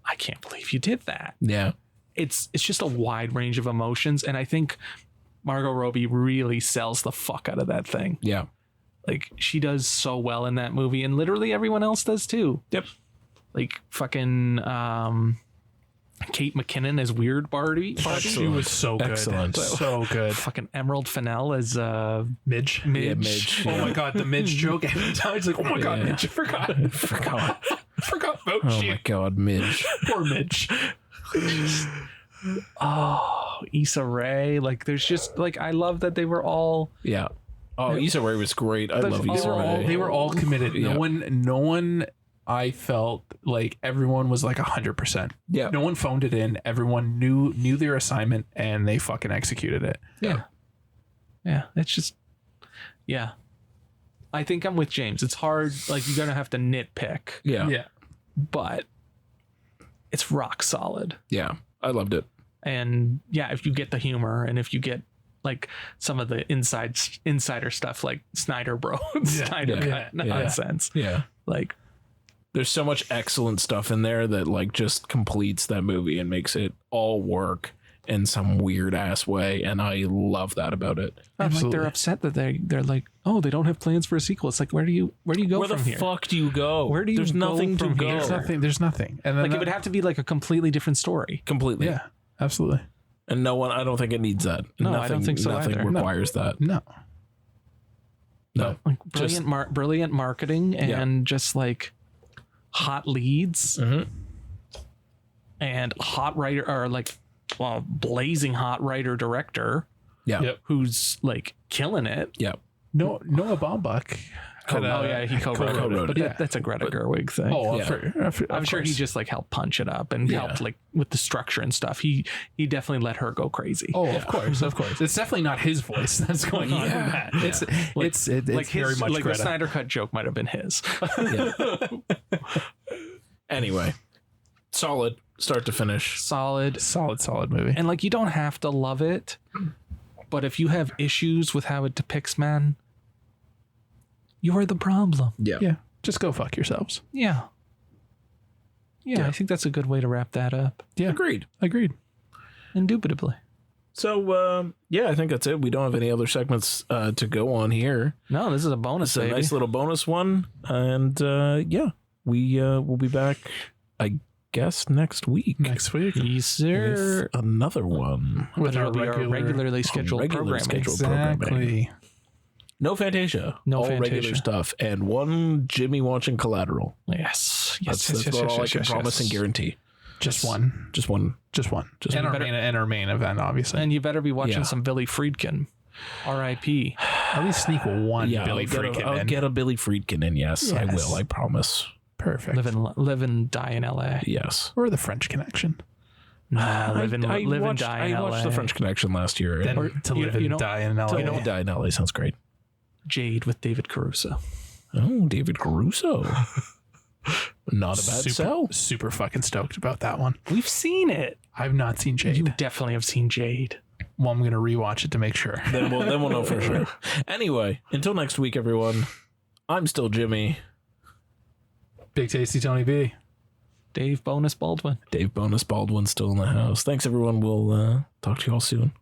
I can't believe you did that. Yeah. It's just a wide range of emotions. And I think Margot Robbie really sells the fuck out of that thing. Yeah. Like she does so well in that movie, and literally everyone else does too. Yep. Like fucking Kate McKinnon as weird Barbie. She was so good. Excellent. So good. Fucking Emerald Fennell as Midge. Yeah, Midge. Oh my god, the Midge joke every time. It's like, oh my god, Yeah. Midge, I forgot. Forgot about Oh you. my God, Midge. Poor Midge. oh, Issa Rae. Like there's just like I love that they were all Yeah. Oh, Issa Rae was great. I love They Issa were all Rae. they were all committed. Yeah. No one I felt like everyone was like 100%. Yeah. No one phoned it in. Everyone knew their assignment and they fucking executed it. yeah. It's just yeah. I think I'm with James. It's hard. Like you're gonna have to nitpick, Yeah. Yeah. but it's rock solid. Yeah. I loved it. And yeah, if you get the humor and if you get like some of the insider stuff like Snyder Bro, Snyder Yeah. Cut nonsense, Yeah. like There's so much excellent stuff in there that like just completes that movie and makes it all work in some weird ass way. And I love that about it. and like Absolutely. they're upset that they're like, oh, they don't have plans for a sequel. It's like, where do you go Where from the here? fuck do you go? Where do you There's go nothing to from go. here? There's nothing. And then Like it would have to be like a completely different story. Completely. yeah, absolutely. And no one, I don't think it needs that. No, nothing, I don't think so Nothing either. requires that. No. No. Like Just- brilliant marketing and just like hot leads Mhm. and hot writer or like blazing hot writer director Yeah. Yep. who's like killing it. Yeah. Noah Baumbach. Oh yeah, he co-wrote co-wrote it, it, but yeah. that's a Greta Gerwig thing. Oh, Yeah. I'm sure he just like helped punch it up and Yeah. helped like with the structure and stuff. He definitely let her go crazy. Oh, of course. It's definitely not his voice that's going on in that. It's like very his, much like Greta. the Snyder Cut joke might have been his. Anyway, solid start to finish. Solid. solid movie. And like you don't have to love it, but if you have issues with how it depicts men, you're the problem. Yeah. Yeah, just go fuck yourselves. Yeah. Yeah, I think that's a good way to wrap that up. Yeah, Agreed. agreed. Indubitably. So, yeah, I think that's it. We don't have any other segments to go on here. No, this is a bonus, It's a baby. nice little bonus one. And yeah, we'll be back, I guess, next week. Next week. Yes, sir. With another one. With It'll be our regularly scheduled regularly programming. scheduled programming. Exactly. No Fantasia. No all Fantasia. regular stuff. And one Jimmy watching Collateral. Yes. That's about all I can promise and guarantee. Just one. Just one. Just one. Just and, one. our main event, obviously. And you better be watching Yeah. some Billy Friedkin. R.I.P. At least sneak one Yeah, Billy Friedkin I'll in. get a Billy Friedkin in. Yes, I Yes. will. I promise. Perfect. Live and die in L.A. Yes. Or the French Connection. Nah, live and die in I L.A. watched The French Connection last year. Then And to live you and know- die in LA. To Live and Die in LA sounds great. Jade with David Caruso. Oh, David Caruso. Not a bad sell. Super fucking stoked about that one. We've seen it. I've not seen Jade. You definitely have seen Jade. Well, I'm gonna rewatch it to make sure. Then we'll know for sure. Anyway, until next week, everyone. I'm still Jimmy. Big Tasty Tony B. Dave Bonus Baldwin. Dave Bonus Baldwin still in the house. Thanks, everyone. We'll talk to you all soon.